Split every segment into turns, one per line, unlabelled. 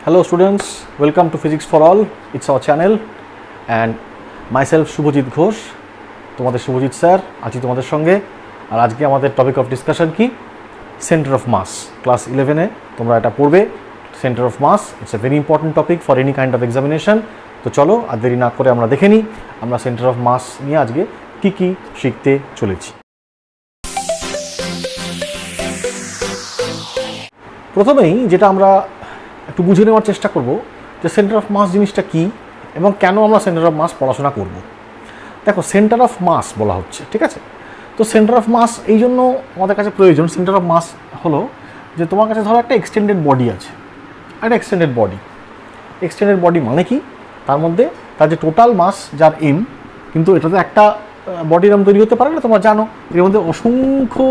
Hello students, welcome to Physics for All. It's our channel and myself Subhajit Ghosh, তোমাদের Subhajit sir আছি তোমাদের সঙ্গে। আর আজকে আমাদের টপিক অফ ডিসকাশন কি? Centre of mass. ক্লাস 11-এ তোমরা এটা পড়বে। Centre of mass it's a very important topic for any kind of examination. তো চলো আর দেরি না করে আমরা দেখে নিই আমরা সেন্টার অফ মাস নিয়ে আজকে কি শিখতে চলেছি। প্রথমেই যেটা আমরা একটু বুঝে নেওয়ার চেষ্টা করব যে সেন্টার অফ মাস জিনিসটা কী এবং কেন আমরা সেন্টার অফ মাস পড়াশোনা করব। দেখো, সেন্টার অফ মাস বলা হচ্ছে, ঠিক আছে? তো সেন্টার অফ মাস এই জন্য আমাদের কাছে প্রয়োজন। সেন্টার অফ মাস হলো যে তোমার কাছে ধরো একটা এক্সটেন্ডেড বডি আছে, একটা এক্সটেন্ডেড বডি মানে কি? তার মধ্যে তার যে টোটাল মাস যার এম, কিন্তু এটাতে একটা বডির এম তৈরি হতে পারে না, তোমরা জানো। এর মধ্যে অসংখ্য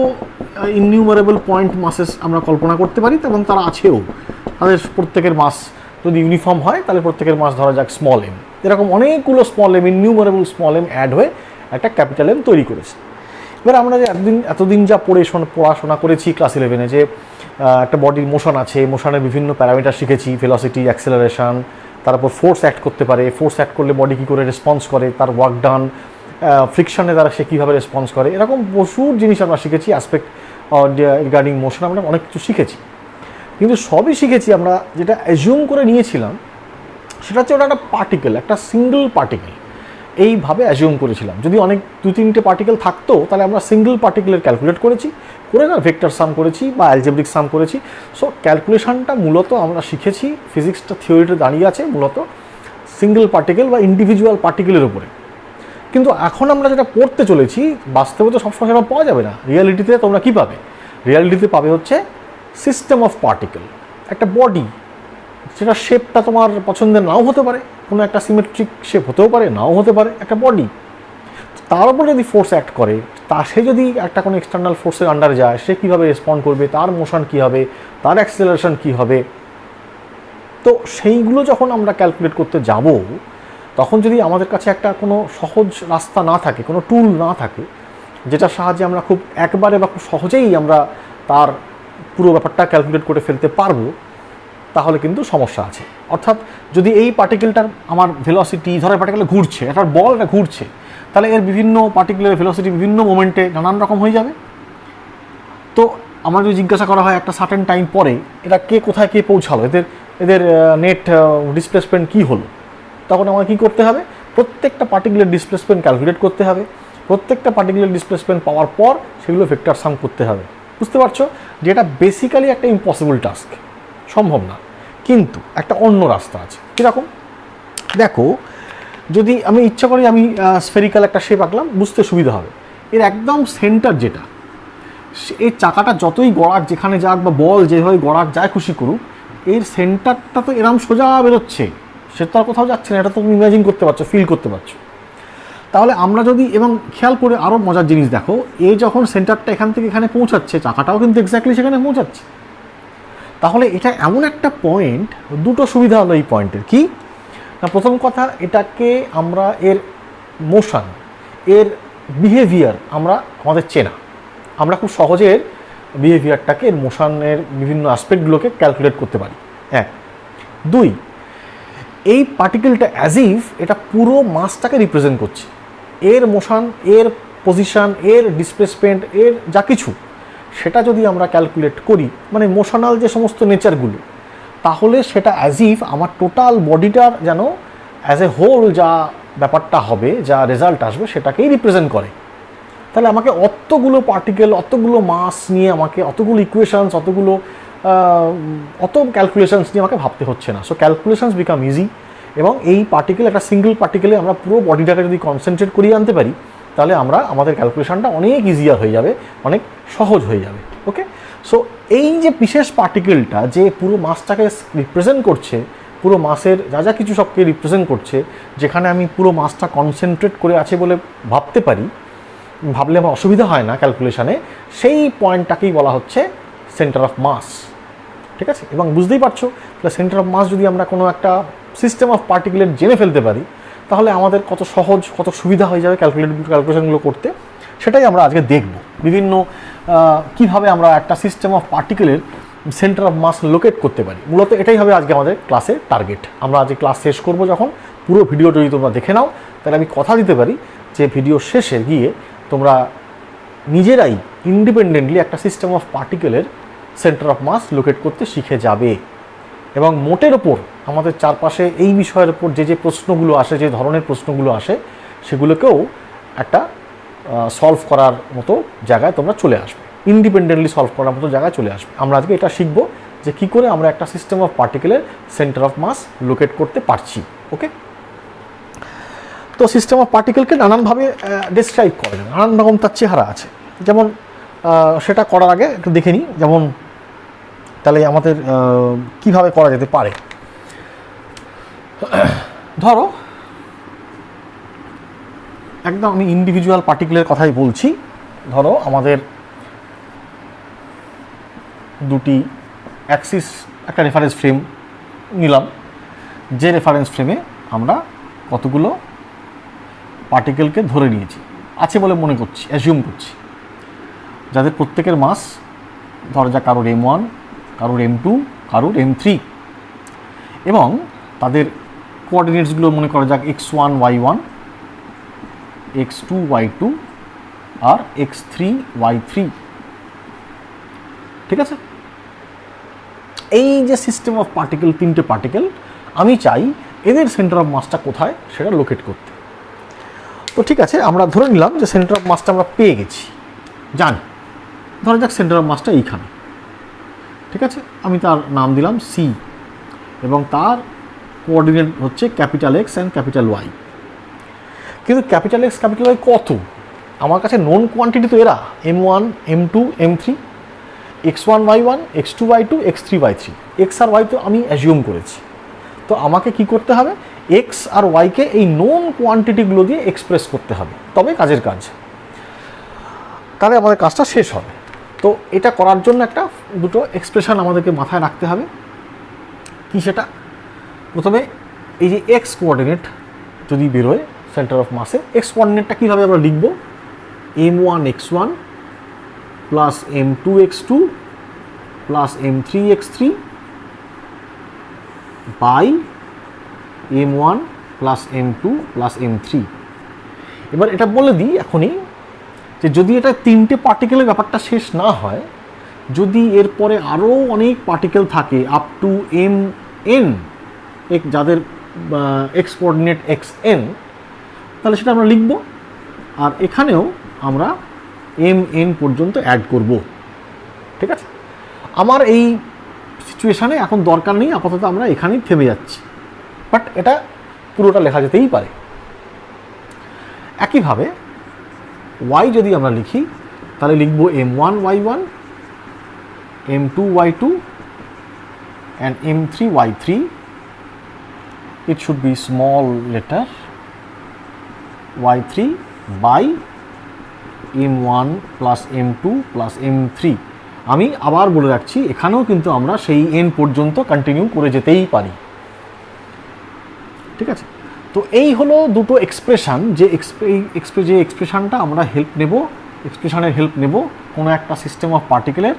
ইননিউমারেবল পয়েন্ট মাসেস আমরা কল্পনা করতে পারি এবং তারা আছেও। তাদের প্রত্যেকের মাস যদি ইউনিফর্ম হয় তাহলে প্রত্যেকের মাস ধরা যাক স্মল এম। এরকম অনেকগুলো small m, innumerable small m add হয়ে একটা ক্যাপিটাল এম তৈরি করেছে। এবার আমরা যে এতদিন যা পড়াশোনা করেছি ক্লাস 11-এ, যে একটা বডির মোশন আছে, মোশনের বিভিন্ন প্যারামিটার শিখেছি, ভেলোসিটি, অ্যাক্সেলারেশন, তারপর ফোর্স অ্যাক্ট করতে পারে, ফোর্স অ্যাক্ট করলে বডি কী করে রেসপন্স করে, তার ওয়ার্ক ডান, ফ্রিকশনে দ্বারা সে কীভাবে রেসপন্স করে, এরকম প্রচুর জিনিস আমরা শিখেছি। অ্যাসপেক্ট রিগার্ডিং মোশন আমরা অনেক কিছু শিখেছি, কিন্তু সবই শিখেছি আমরা যেটা অ্যাজিউম করে নিয়েছিলাম সেটা হচ্ছে ওটা একটা পার্টিকেল, একটা সিঙ্গল পার্টিকেল। এইভাবে অ্যাজিউম করেছিলাম। যদি অনেক 2-3টে পার্টিকেল থাকতো তাহলে আমরা সিঙ্গল পার্টিকেলের ক্যালকুলেট করেছি, করে না ভেক্টর সাম করেছি বা অ্যালজেব্রিক সাম করেছি। সো ক্যালকুলেশনটা মূলত আমরা শিখেছি, ফিজিক্সটা থিওরিতে দাঁড়িয়ে আছে মূলত সিঙ্গল পার্টিকেল বা ইন্ডিভিজুয়াল পার্টিকেলের উপরে। কিন্তু এখন আমরা যেটা পড়তে চলেছি, বাস্তবে তো সবসময় সেটা পাওয়া যাবে না। রিয়ালিটিতে তোমরা কী পাবে? রিয়ালিটিতে পাবে হচ্ছে সিস্টেম অফ পার্টিকেল, একটা বডি, সেটা শেপটা তোমার পছন্দের নাও হতে পারে, কোনো একটা সিমেট্রিক শেপ হতেও পারে, নাও হতে পারে, একটা বডি। তার উপর যদি ফোর্স অ্যাক্ট করে, সে যদি একটা কোনো এক্সটার্নাল ফোর্সের আন্ডারে যায়, সে কীভাবে রেসপন্ড করবে, তার মোশন কী হবে, তার অ্যাক্সেলারেশন কী হবে। তো সেইগুলো যখন আমরা ক্যালকুলেট করতে যাব, তখন যদি আমাদের কাছে একটা কোনো সহজ রাস্তা না থাকে, কোনো টুল না থাকে যেটার সাহায্যে আমরা খুব একবারে বা খুব সহজেই আমরা তার পুরো ব্যাপারটা ক্যালকুলেট করে ফেলতে পারবো, তাহলে কিন্তু সমস্যা আছে। অর্থাৎ যদি এই পার্টিকেলটার আমার ভেলোসিটি, ধরো পার্টিকেল ঘুরছে, এটার বল এটা ঘুরছে, তাহলে এর বিভিন্ন পার্টিকুলার ভেলোসিটি বিভিন্ন মোমেন্টে নানান রকম হয়ে যাবে। তো আমার যদি জিজ্ঞাসা করা হয় একটা সার্টেন টাইম পরে এটা কোথায় পৌঁছালো, এদের নেট ডিসপ্লেসমেন্ট কী হলো, তখন আমার কী করতে হবে? প্রত্যেকটা পার্টিকুলার ডিসপ্লেসমেন্ট ক্যালকুলেট করতে হবে। প্রত্যেকটা পার্টিকুলার ডিসপ্লেসমেন্ট পাওয়ার পর সেগুলো ভেক্টর সাম করতে হবে। বুঝতে পারছো যে এটা বেসিক্যালি একটা ইম্পসিবল টাস্ক, সম্ভব না। কিন্তু একটা অন্য রাস্তা আছে। কীরকম? দেখো, যদি আমি ইচ্ছা করি আমি স্ফেরিক্যাল একটা শেপ আঁকলাম, বুঝতে সুবিধা হবে। এর একদম সেন্টার যেটা, এই চাকাটা যতই গড়াক, যেখানে যাক, বা বল যেভাবে গড়াক, যায় খুশি করুক, এর সেন্টারটা তো এরম সোজা বেরোচ্ছে, সে তো আর কোথাও যাচ্ছে না। এটা তো তুমি ইমাজিন করতে পারছো, ফিল করতে পারছো। তাহলে আমরা যদি, এবং খেয়াল করে আরও মজার জিনিস দেখো, যখন সেন্টারটা এখান থেকে এখানে পৌঁছাচ্ছে, চাকাটাও কিন্তু এক্স্যাক্টলি সেখানে পৌঁছাচ্ছে। তাহলে এটা এমন একটা পয়েন্ট, দুটো সুবিধা হলো এই পয়েন্টের। কি না, প্রথম কথা, এটাকে আমরা এর মোশন, এর বিহেভিয়ার আমাদের চেনা, আমরা খুব সহজে এর বিহেভিয়ারটাকে, এর মোশনের বিভিন্ন অ্যাসপেক্টগুলোকে ক্যালকুলেট করতে পারি। 1, 2, এই পার্টিকেলটা অ্যাজ ইফ এটা পুরো মাসটাকে রিপ্রেজেন্ট করছে, এর মোশন, এর পজিশন, এর ডিসপ্লেসমেন্ট, এর যা কিছু, সেটা যদি আমরা ক্যালকুলেট করি, মানে মোশনাল যে সমস্ত নেচারগুলো, তাহলে সেটা অ্যাজ ইফ আমার টোটাল বডিটার যেন অ্যাজ এ হোল যা ব্যাপারটা হবে, যা রেজাল্ট আসবে, সেটাকেই রিপ্রেজেন্ট করে। তাহলে আমাকে অতগুলো পার্টিকেল, অতগুলো মাস নিয়ে, আমাকে অতগুলো ইকুয়েশনস, অত ক্যালকুলেশনস নিয়ে আমাকে ভাবতে হচ্ছে না। সো ক্যালকুলেশনস বিকাম ইজি, এবং এই পার্টিকেল, একটা সিঙ্গল পার্টিকেলে আমরা পুরো বডিটাকে যদি কনসেন্ট্রেট করিয়ে আনতে পারি, তাহলে আমাদের ক্যালকুলেশনটা অনেক ইজিয়ার হয়ে যাবে, অনেক সহজ হয়ে যাবে। ওকে, সো এই যে বিশেষ পার্টিকেলটা যে পুরো মাসটাকে রিপ্রেজেন্ট করছে, পুরো মাসের যা কিছু সবকে রিপ্রেজেন্ট করছে, যেখানে আমি পুরো মাসটা কনসেন্ট্রেট করে আছে বলে ভাবতে পারি, ভাবলে আমার অসুবিধা হয় না ক্যালকুলেশনে, সেই পয়েন্টটাকেই বলা হচ্ছে সেন্টার অফ মাস। ঠিক আছে? এবং বুঝতেই পারছো, সেন্টার অফ মাস যদি আমরা কোনো একটা সিস্টেম অফ পার্টিকেলের জেনে ফেলতে পারি, তাহলে আমাদের কত সহজ, কত সুবিধা হয়ে যাবে ক্যালকুলেশনগুলো করতে, সেটাই আমরা আজকে দেখব। বিভিন্ন কীভাবে আমরা একটা সিস্টেম অফ পার্টিকেলের সেন্টার অফ মাস লোকেট করতে পারি। মূলত এটাই হবে আজকে আমাদের ক্লাসের টার্গেট। আমরা আজকে ক্লাস শেষ করব যখন, পুরো ভিডিও যদি তোমরা দেখে নাও তাহলে আমি কথা দিতে পারি যে ভিডিও শেষে গিয়ে তোমরা নিজেরাই ইন্ডিপেন্ডেন্টলি একটা সিস্টেম অফ পার্টিকেলের সেন্টার অফ মাস লোকেট করতে শিখে যাবে। এবং মোটের ওপর আমাদের চারপাশে এই বিষয়ের ওপর যে প্রশ্নগুলো আসে, যে ধরনের প্রশ্নগুলো আসে, সেগুলোকেও একটা সলভ করার মতো জায়গায় তোমরা চলে আসবে, ইন্ডিপেন্ডেন্টলি সলভ করার মতো জায়গায় চলে আসবে। আমরা আজকে এটা শিখবো যে কী করে আমরা একটা সিস্টেম অফ পার্টিকেলের সেন্টার অফ মাস লোকেট করতে পারছি। ওকে, তো সিস্টেম অফ পার্টিকেলকে নানানভাবে ডেসক্রাইব করে, নানান রকম তার চেহারা আছে। যেমন সেটা করার আগে একটু দেখে নিই, যেমন তাহলে আমাদের কিভাবে করা যেতে পারে। ধরো একদম আমি ইন্ডিভিজুয়াল পার্টিকেলের কথাই বলছি। ধরো আমাদের দুটি অ্যাক্সিস একটা রেফারেন্স ফ্রেম নিলাম, যে রেফারেন্স ফ্রেমে আমরা কতগুলো পার্টিকেলকে ধরে নিয়েছি, আছে বলে মনে করছি, অ্যাজিউম করছি, যাদের প্রত্যেকের মাস ধরা যাক কারোর m1, কারোর m2, কারোর m3, এবং তাদের কোঅর্ডিনেটসগুলো মনে করা যাক x1 y1, x2 y2 আর x3 y3। ঠিক আছে, এই যে সিস্টেম অফ পার্টিকেল, তিনটে পার্টিকেল, আমি চাই এদের সেন্টার অফ মাসটা কোথায় সেটা লোকেট করতে। তো ঠিক আছে, আমরা ধরে নিলাম যে সেন্টার অফ মাসটা আমরা পেয়ে গেছি, জানি, ধরা যাক সেন্টার অফ মাসটা এইখানে। ঠিক আছে, আমি তার নাম দিলাম সি, এবং তার কোঅর্ডিনেট হচ্ছে capital X and capital Y. কিন্তু ক্যাপিটাল এক্স ক্যাপিটাল ওয়াই কত? আমার কাছে নোন কোয়ান্টিটি তো এরা m1 m2 m3, x1 y1 x2 y2 x3 y3, x আর ওয়াই তো আমি অ্যাজিউম করেছি। তো আমাকে কি করতে হবে, এক্স আর ওয়াইকে এই নোন কোয়ান্টিটিগুলো দিয়ে এক্সপ্রেস করতে হবে, তবে কাজের কাজ, তাহলে আমাদের কাজটা শেষ হবে। তো এটা করার জন্য একটা দুটো এক্সপ্রেশন আমাদেরকে মাথায় রাখতে হবে। কি সেটা? প্রথমে এই যে এক্স কোঅর্ডিনেট যদি বেরোয় সেন্টার অফ মাসে, এক্স কোঅর্ডিনেটটা কীভাবে আমরা লিখব, m1 x1 plus m2 x2 plus m3 x3 by m1 plus m2 plus m3। এবার এটা বলে দিই এখনই যে যদি এটা তিনটে পার্টিকেলের ব্যাপারটা শেষ না হয়, যদি এরপরে আরও অনেক পার্টিকেল থাকে আপ টু mn, যাদের এক্স কোঅর্ডিনেট xn, তাহলে সেটা আমরা লিখব, আর এখানেও আমরা mn পর্যন্ত অ্যাড করব। ঠিক আছে, আমার এই সিচুয়েশানে এখন দরকার নেই, আপাতত আমরা এখানেই থেমে যাচ্ছি, বাট এটা পুরোটা লেখা যেতেই পারে। একইভাবে y যদি আমরা লিখি তাহলে লিখব m1 y1, m2 y2 and m3 y3. It should be small letter y3 by m1 plus m2 plus m3. আমি আবার বলে রাখছি, এখানেও কিন্তু আমরা সেই n পর্যন্ত কন্টিনিউ করে যেতেই পারি। ঠিক আছে, তো এই হলো দুটো এক্সপ্রেশন, যে এক্সপ্রেশনটা আমরা এক্সপ্রেশনের হেল্প নেব কোনো একটা সিস্টেম অফ পার্টিকেলের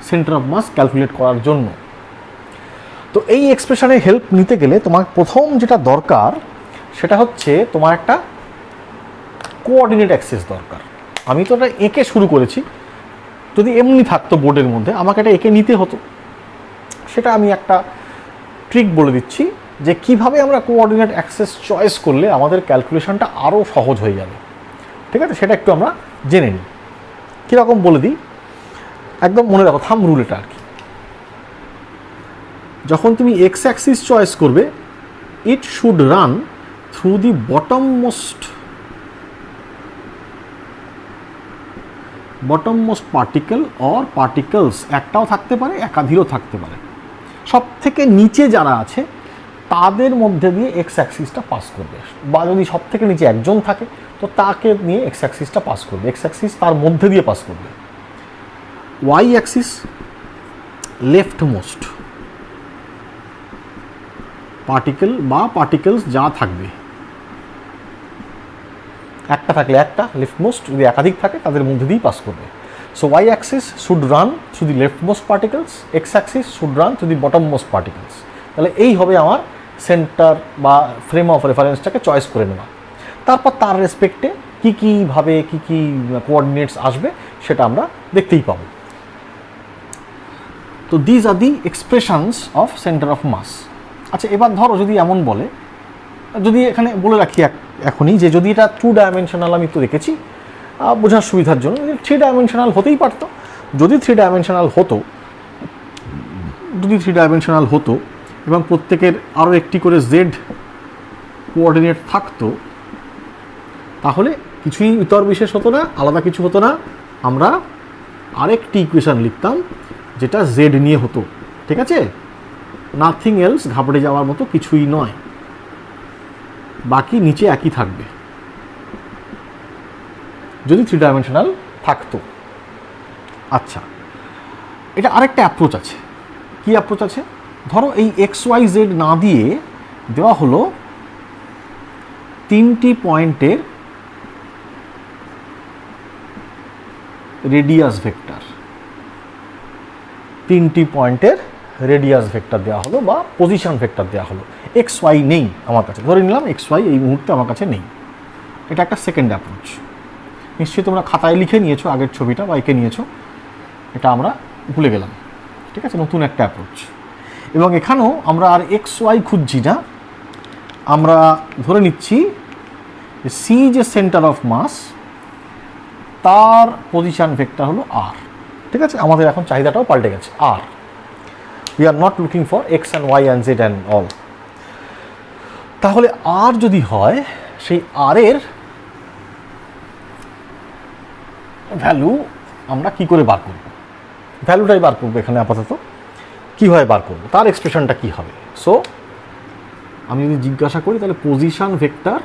সেন্টার অফ মাস ক্যালকুলেট করার জন্য। তো এই এক্সপ্রেশনের হেল্প নিতে গেলে তোমার প্রথম যেটা দরকার সেটা হচ্ছে তোমার একটা কোঅর্ডিনেট অ্যাক্সেস দরকার। আমি তো এটা এঁকে শুরু করেছি, যদি এমনি থাকতো বোর্ডের মধ্যে আমাকে এটা এঁকে নিতে হতো। সেটা আমি একটা ট্রিক বলে দিচ্ছি যে কিভাবে আমরা কোঅর্ডিনেট অ্যাক্সেস চয়েস করলে আমাদের ক্যালকুলেশনটা আরও সহজ হয়ে যাবে। ঠিক আছে, সেটা একটু আমরা জেনে নিই। কীরকম বলে দিই, একদম মনে রাখো, থাম্ব রুল এটা আর কি। যখন তুমি এক্স অ্যাক্সিস চয়েস করবে, it should run through the bottom most particle or particles, একটাও থাকতে পারে একাধিকও থাকতে পারে, সব থেকে নিচে যারা আছে তাদের মধ্যে দিয়ে এক্স অ্যাক্সিসটা পাস করবে, বা যদি সব থেকে নিচে একজন থাকে তো তাকে নিয়ে এক্স অ্যাক্সিসটা পাস করবে, এক্স অ্যাক্সিস তার মধ্যে দিয়ে পাস করবে। Y axis left most particle বা পার্টিকেলস যা থাকবে, একটা থাকলে একটা লেফট মোস্ট, যদি একাধিক থাকে তাদের মধ্যে দিয়েই পাস করবে। So y axis should run to the leftmost particles, x axis should run to the bottommost particles. তাহলে এই হবে আমার সেন্টার বা ফ্রেম অফ রেফারেন্সটাকে চয়েস করে নেওয়া। তারপর তার রেসপেক্টে কী কীভাবে কী কী কোঅর্ডিনেটস আসবে সেটা আমরা দেখতেই পাবো। তো these are the expressions of centre of mass. আচ্ছা, এবার ধরো যদি এমন বলে, যদি এখানে বলে রাখি এখনই যে যদি এটা 2 ডাইমেনশনাল, আমি তো দেখেছি বোঝার সুবিধার জন্য 3 ডাইমেনশনাল হতেই পারতো। যদি 3 ডাইমেনশনাল হতো এবং প্রত্যেকের আরও একটি করে জেড কোঅর্ডিনেট থাকতো, তাহলে কিছুই ইতর বিশেষ হতো না, আলাদা কিছু হতো না। আমরা আরেকটি ইকুয়েশন লিখতাম যেটা জেড নিয়ে হতো, ঠিক আছে? নাথিং এলস, ঘাবড়ে যাওয়ার মতো কিছুই নয়, বাকি নিচে একই থাকবে যদি 3 ডাইমেনশনাল থাকতো। আচ্ছা, এটা আরেকটা অ্যাপ্রোচ আছে। কি অ্যাপ্রোচ আছে? ধরো এই এক্স ওয়াই জেড না দিয়ে দেওয়া হলো 3টি পয়েন্টের রেডিয়াস ভেক্টর, 3টি পয়েন্টের রেডিয়াস ভেক্টর দেওয়া হলো বা পজিশন ভেক্টর দেওয়া হলো। এক্স ওয়াই নেই আমার কাছে, ধরে নিলাম এক্স ওয়াই এই মুহূর্তে আমার কাছে নেই। এটা একটা সেকেন্ড অ্যাপ্রোচ। নিশ্চয়ই তোমরা খাতায় লিখে নিয়েছো আগের ছবিটা বা এঁকে নিয়েছো, এটা আমরা ভুলে গেলাম, ঠিক আছে? নতুন একটা অ্যাপ্রোচ। এবং এখানেও আমরা আর এক্স ওয়াই খুঁজছি না, আমরা ধরে নিচ্ছি সি যে সেন্টার অফ মাস, তার পজিশন ভেক্টর হলো আর, ঠিক আছে? আমাদের এখন চাহিদাটাও পাল্টে গেছে, আর। We are not looking for x and y and z and all. তাহলে আর যদি হয়, সেই আর এর ভ্যালু আমরা কি করে বার করব? ভ্যালুটাই বার করবো এখানে আপাতত। কীভাবে বার করবো, তার এক্সপ্রেশনটা কী হবে? সো আমি যদি জিজ্ঞাসা করি, তাহলে position vector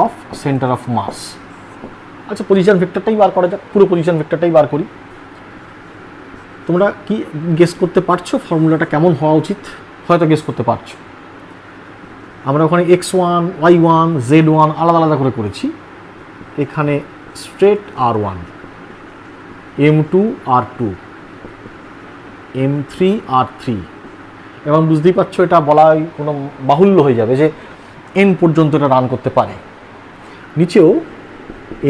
of centre of mass. আচ্ছা, পজিশন ভেক্টরটাই বার করা যাক, পুরো পজিশন ভেক্টরটাই বার করি। তোমরা কি গেস করতে পারছো ফর্মুলাটা কেমন হওয়া উচিত? হয়তো গেস করতে পারছো। আমরা ওখানে x1, y1, z1 আলাদা আলাদা করে করেছি, এখানে straight r1, m2 r2, m3 r3। এবং বুঝতেই পারছো এটা বলাই কোনো বাহুল্য হয়ে যাবে যে n পর্যন্ত এটা রান করতে পারে। নিচেও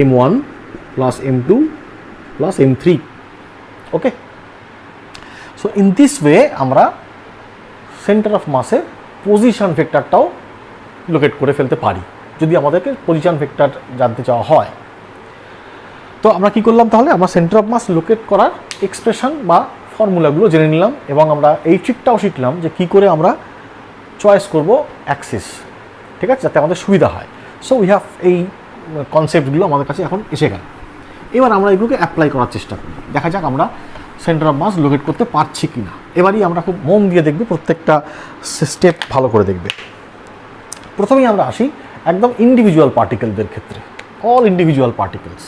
m1 plus m2 plus m3। Okay, so in this way আমরা সেন্টার অফ মাসের পজিশন ভেক্টরটাও লোকেট করে ফেলতে পারি, যদি আমাদেরকে পজিশন ভেক্টর জানতে চাওয়া হয়। তো আমরা কি করলাম তাহলে? আমরা সেন্টার অফ মাস লোকেট করার এক্সপ্রেশন বা ফর্মুলাগুলো জেনে নিলাম, এবং আমরা এই ট্রিকটাও শিখলাম যে কী করে আমরা চয়েস করব অ্যাক্সিস, ঠিক আছে, যাতে আমাদের সুবিধা হয়। সো উই হ্যাভ এই কনসেপ্টগুলো আমাদের কাছে এখন এসে গেল। এবার আমরা এগুলোকে অ্যাপ্লাই করার চেষ্টা করি, দেখা যাক আমরা সেন্টার অফ মাস লোকেট করতে পারছি কি না। এবারই আমরা খুব মন দিয়ে দেখবে, প্রত্যেকটা স্টেপ ভালো করে দেখবে। প্রথমেই আমরা আসি একদম ইন্ডিভিজুয়াল পার্টিকেলদের ক্ষেত্রে, all individual particles.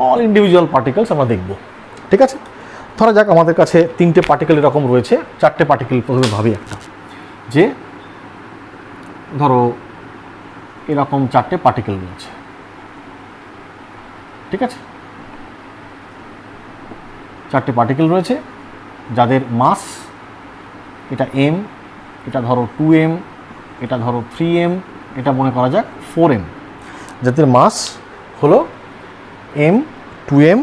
All individual particles আমরা দেখব, ঠিক আছে? ধরা যাক আমাদের কাছে 3টে পার্টিকেল এরকম রয়েছে, 4টে পার্টিকেল প্রথমে ভাবি একটা, যে ধরো এরকম 4টে পার্টিকেল রয়েছে, ঠিক আছে? 4টে পার্টিকেল রয়েছে যাদের মাস, এটা m, এটা ধরো 2m, এটা ধরো 3m, এটা মনে করা যাক 4m, যাদের মাস হলো m, 2m,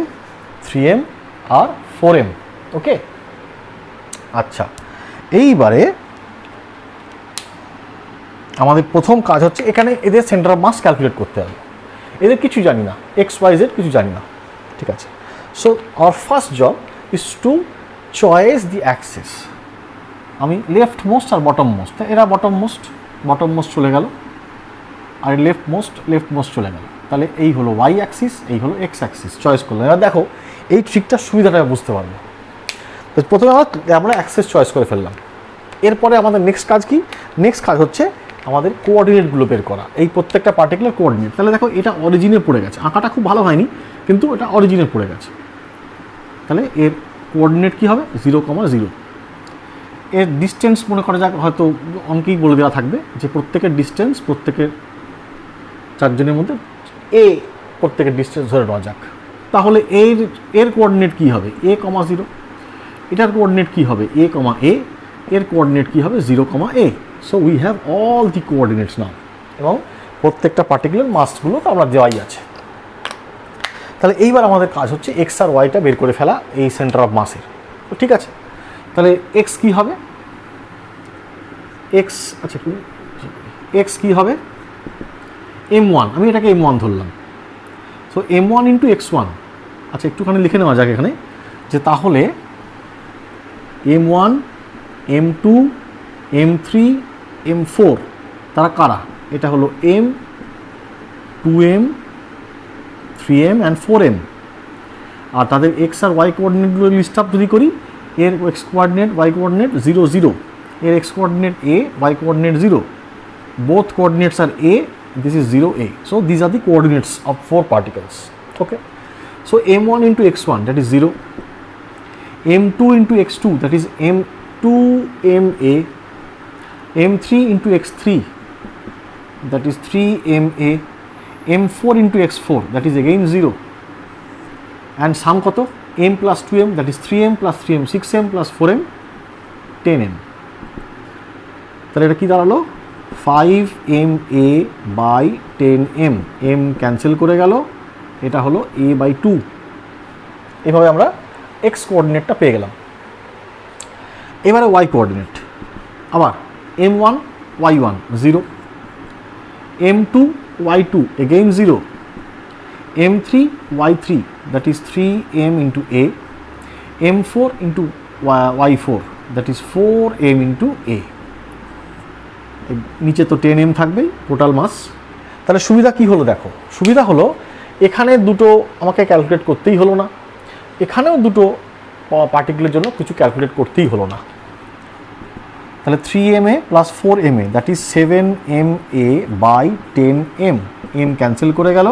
3m আর 4m। ওকে, আচ্ছা, এইবারে আমাদের প্রথম কাজ হচ্ছে এখানে এদের সেন্টার অফ মাস ক্যালকুলেট করতে হবে। এদের কিছু জানি না, এক্স ওয়াই জেড কিছু জানি না, ঠিক আছে? So our first job is to choice the axis. আমি লেফট মোস্ট আর বটম মোস্ট, এরা বটম মোস্ট চলে গেল, আর লেফট মোস্ট চলে গেল। তাহলে এই হলো ওয়াই অ্যাক্সিস, এই হলো এক্স অ্যাক্সিস, চয়েস করলাম। এবার দেখো এই ট্রিকটার সুবিধাটা বুঝতে পারবে। তো প্রথমে আমরা অ্যাক্সিস চয়েস করে ফেললাম। এরপরে আমাদের নেক্সট কাজ কি? নেক্সট কাজ হচ্ছে আমাদের কোঅর্ডিনেটগুলো বের করা, এই প্রত্যেকটা পার্টিকুলার কোঅর্ডিনেট। তাহলে দেখো এটা অরিজিনে পড়ে গেছে, আঁকাটা খুব ভালো হয়নি কিন্তু এটা অরিজিনে পড়ে গেছে। তাহলে এর কোঅর্ডিনেট কী হবে? 0, 0। এর ডিস্টেন্স মনে করা যাক হয়তো অঙ্কেই বলে দেওয়া থাকবে যে প্রত্যেকের ডিস্টেন্স, প্রত্যেকের চারজনের মধ্যে এ প্রত্যেকের ডিস্টেন্স ধরে নেওয়া যাক। তাহলে এর কোঅর্ডিনেট কী হবে? এ কমা 0। এটার কোঅর্ডিনেট কী হবে? এ কমা এ। এর কোঅর্ডিনেট কী হবে? 0 comma a. So we have all the coordinates now, এবং প্রত্যেকটা পার্টিকুলার মাসগুলো তো আমরা দেওয়াই আছে। তাহলে এইবার আমাদের কাজ হচ্ছে এক্স আর ওয়াইটা বের করে ফেলা এই সেন্টার অফ মাসের। তো ঠিক আছে, তাহলে এক্স কী হবে? এক্স আচ্ছা এক্স কী হবে? m1, আমি এটাকে m1 ধরলাম। So m1 into x1। আচ্ছা একটুখানি লিখে নেওয়া যাক এখানে যে তাহলে m1, m2, m3, m4 তারা কারা? এটা হলো m, 2m, 3m and 4m। আর তাদের এক্স আর ওয়াই কোঅর্ডিনেটগুলো লিস্ট আপ যদি করি, এর এক্স কোঅর্ডিনেট, ওয়াই কোঅর্ডিনেট 0 0, এর X coordinate a, Y coordinate 0, both coordinates are a, this is 0 a. So these are the coordinates of 4 particles. Okay, so m1 into x1 that is 0, m2 into x2 that is m2 ma, m3 into x3 that is 3ma, m4 into x4 that is again 0, and sum কত? m plus 2m that is 3m plus 3m 6m plus 4m 10m. তাহলে এটা কি দাঁড়ালো? 5ma by 10m, m cancel করে গেল, এটা হলো a by 2। এভাবে আমরা এক্স কোঅর্ডিনেটটা পেয়ে গেলাম। এবারে ওয়াই কোঅর্ডিনেট, আবার m1 y1 0, m2 y2 again 0, m3 y3 that is 3m into a, m4 into y4 that is 4m into a। নিচে তো 10m থাকবেই টোটাল মাস। তাহলে সুবিধা কি হলো দেখো, সুবিধা হলো এখানে দুটো আমাকে ক্যালকুলেট করতেই হলো না, এখানেও দুটো পার্টিকুলার জন্য কিছু ক্যালকুলেট করতেই হলো না। তাহলে 3ma plus 4ma that is 7ma by 10m, m cancel করে গেল,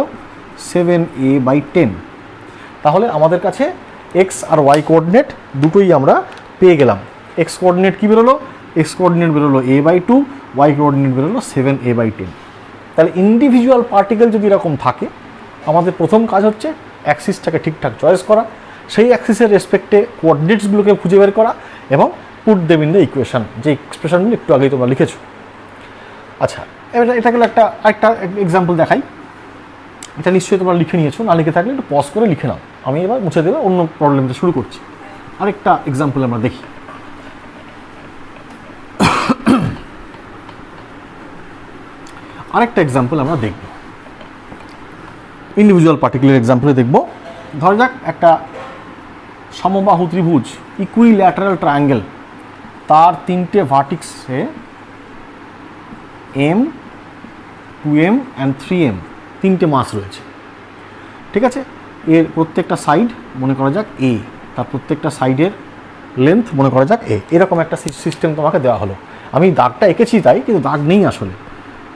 7a বাই 10। তাহলে আমাদের কাছে এক্স আর ওয়াই কোঅর্ডিনেট দুটোই আমরা পেয়ে গেলাম। এক্স কোঅর্ডিনেট কী বেরোলো? এক্স কোঅর্ডিনেট বেরোলো a বাই 2, ওয়াই কোঅর্ডিনেট বেরোলো 7a বাই 10। তাহলে ইন্ডিভিজুয়াল পার্টিকেল যদি এরকম থাকে, আমাদের প্রথম কাজ হচ্ছে অ্যাক্সিসটাকে ঠিকঠাক চয়েস করা, সেই অ্যাক্সিসের রেসপেক্টে কোঅর্ডিনেটসগুলোকে খুঁজে বের করা এবং put them in the equation, যে এক্সপ্রেশনগুলো একটু আগেই তোমরা লিখেছো। আচ্ছা এটা গেলে একটা এক্সাম্পল দেখাই। এটা নিশ্চয়ই তোমরা লিখে নিয়েছো, না লিখে থাকলে একটু পজ করে লিখে নাও, আমি এবার মুছে দেবে, অন্য প্রবলেমটা শুরু করছি। আরেকটা এক্সাম্পল আমরা দেখি। আরেকটা এক্সাম্পল আমরা দেখব, ইন্ডিভিজুয়াল পার্টিকুলার এক্সাম্পলে দেখব। ধরা যাক একটা সমবাহু ত্রিভুজ, ইকুইল্যাটারাল ট্রায়াঙ্গেল, তার তিনটে ভার্টিক্সে m, 2m অ্যান্ড 3m তিনটে মাস রয়েছে। ঠিক আছে, এর প্রত্যেকটা সাইড মনে করা যাক a, তার প্রত্যেকটা সাইডের লেন্থ মনে করা যাক a। এরকম একটা সিস্টেম তোমাকে দেওয়া হলো। আমি দাগটা এঁকেছি তাই, কিন্তু দাগ নেই আসলে।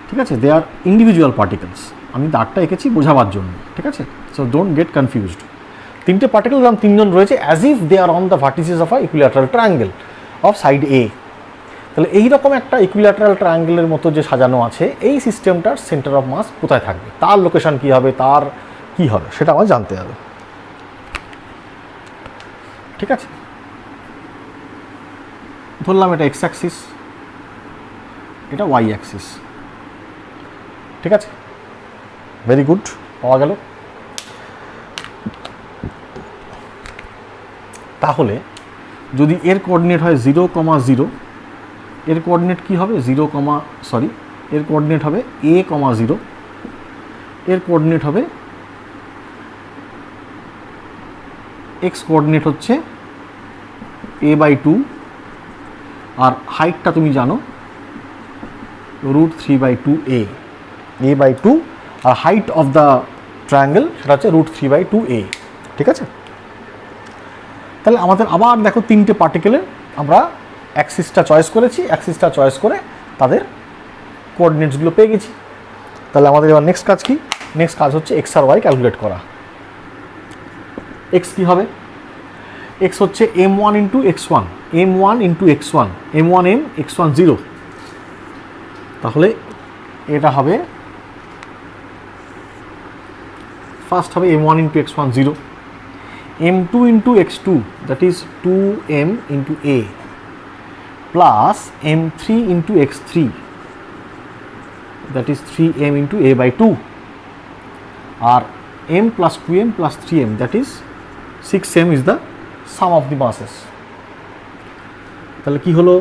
ঠিক আছে, দে আর ইন্ডিভিজুয়াল পার্টিকেলস, আমি দাগটা এঁকেছি বোঝাবার জন্য। ঠিক আছে, সো ডোন্ট গেট কনফিউজড। তিনটে পার্টিকেল তিনজন রয়েছে as if they are on the vertices of a equilateral triangle of side a. তাহলে এইরকম একটা ইকুইল্যাটারাল ট্রায়াঙ্গেলের মতো যে সাজানো আছে, এই সিস্টেমটার সেন্টার অফ মাস কোথায় থাকবে, তার লোকেশন কী হবে, তার কী হবে, সেটা আমার জানতে হবে। ঠিক আছে, ধরলাম এটা এক্স অ্যাক্সিস, এটা ওয়াই অ্যাক্সিস। ঠিক আছে, ভেরি গুড, পাওয়া গেল। তাহলে যদি এর কোঅর্ডিনেট হয় 0,0, এর কোঅর্ডিনেট কী হবে? এর কোঅর্ডিনেট হবে a,0, এর কোঅর্ডিনেট হবে এক্স কোঅর্ডিনেট হচ্ছে a বাই 2, আর হাইটটা তুমি জানো √3/2a, a বাই 2, আর হাইট অফ দ্য ট্রায়াঙ্গেল সেটা হচ্ছে √3/2a। ঠিক আছে, তাহলে আমাদের আবার দেখো তিনটে পার্টিকেলের আমরা অ্যাক্সিসটা চয়েস করেছি, অ্যাক্সিসটা চয়েস করে তাদের কোঅর্ডিনেটসগুলো পেয়ে গেছি। তাহলে আমাদের এবার নেক্সট কাজ কি? নেক্সট কাজ হচ্ছে এক্স আর ওয়াই ক্যালকুলেট করা। এক্স কী হবে? এক্স হচ্ছে m1 into x1, m1 into x1, m1 m x1 0, তাহলে এটা হবে ফার্স্ট হবে m1 into x1 0, m2 into x2 that is 2m into a plus m3 into x3 that is 3m into a by 2, আর m plus 2m plus 3m that is 6m is the sum of the masses. তাহলে কি হলো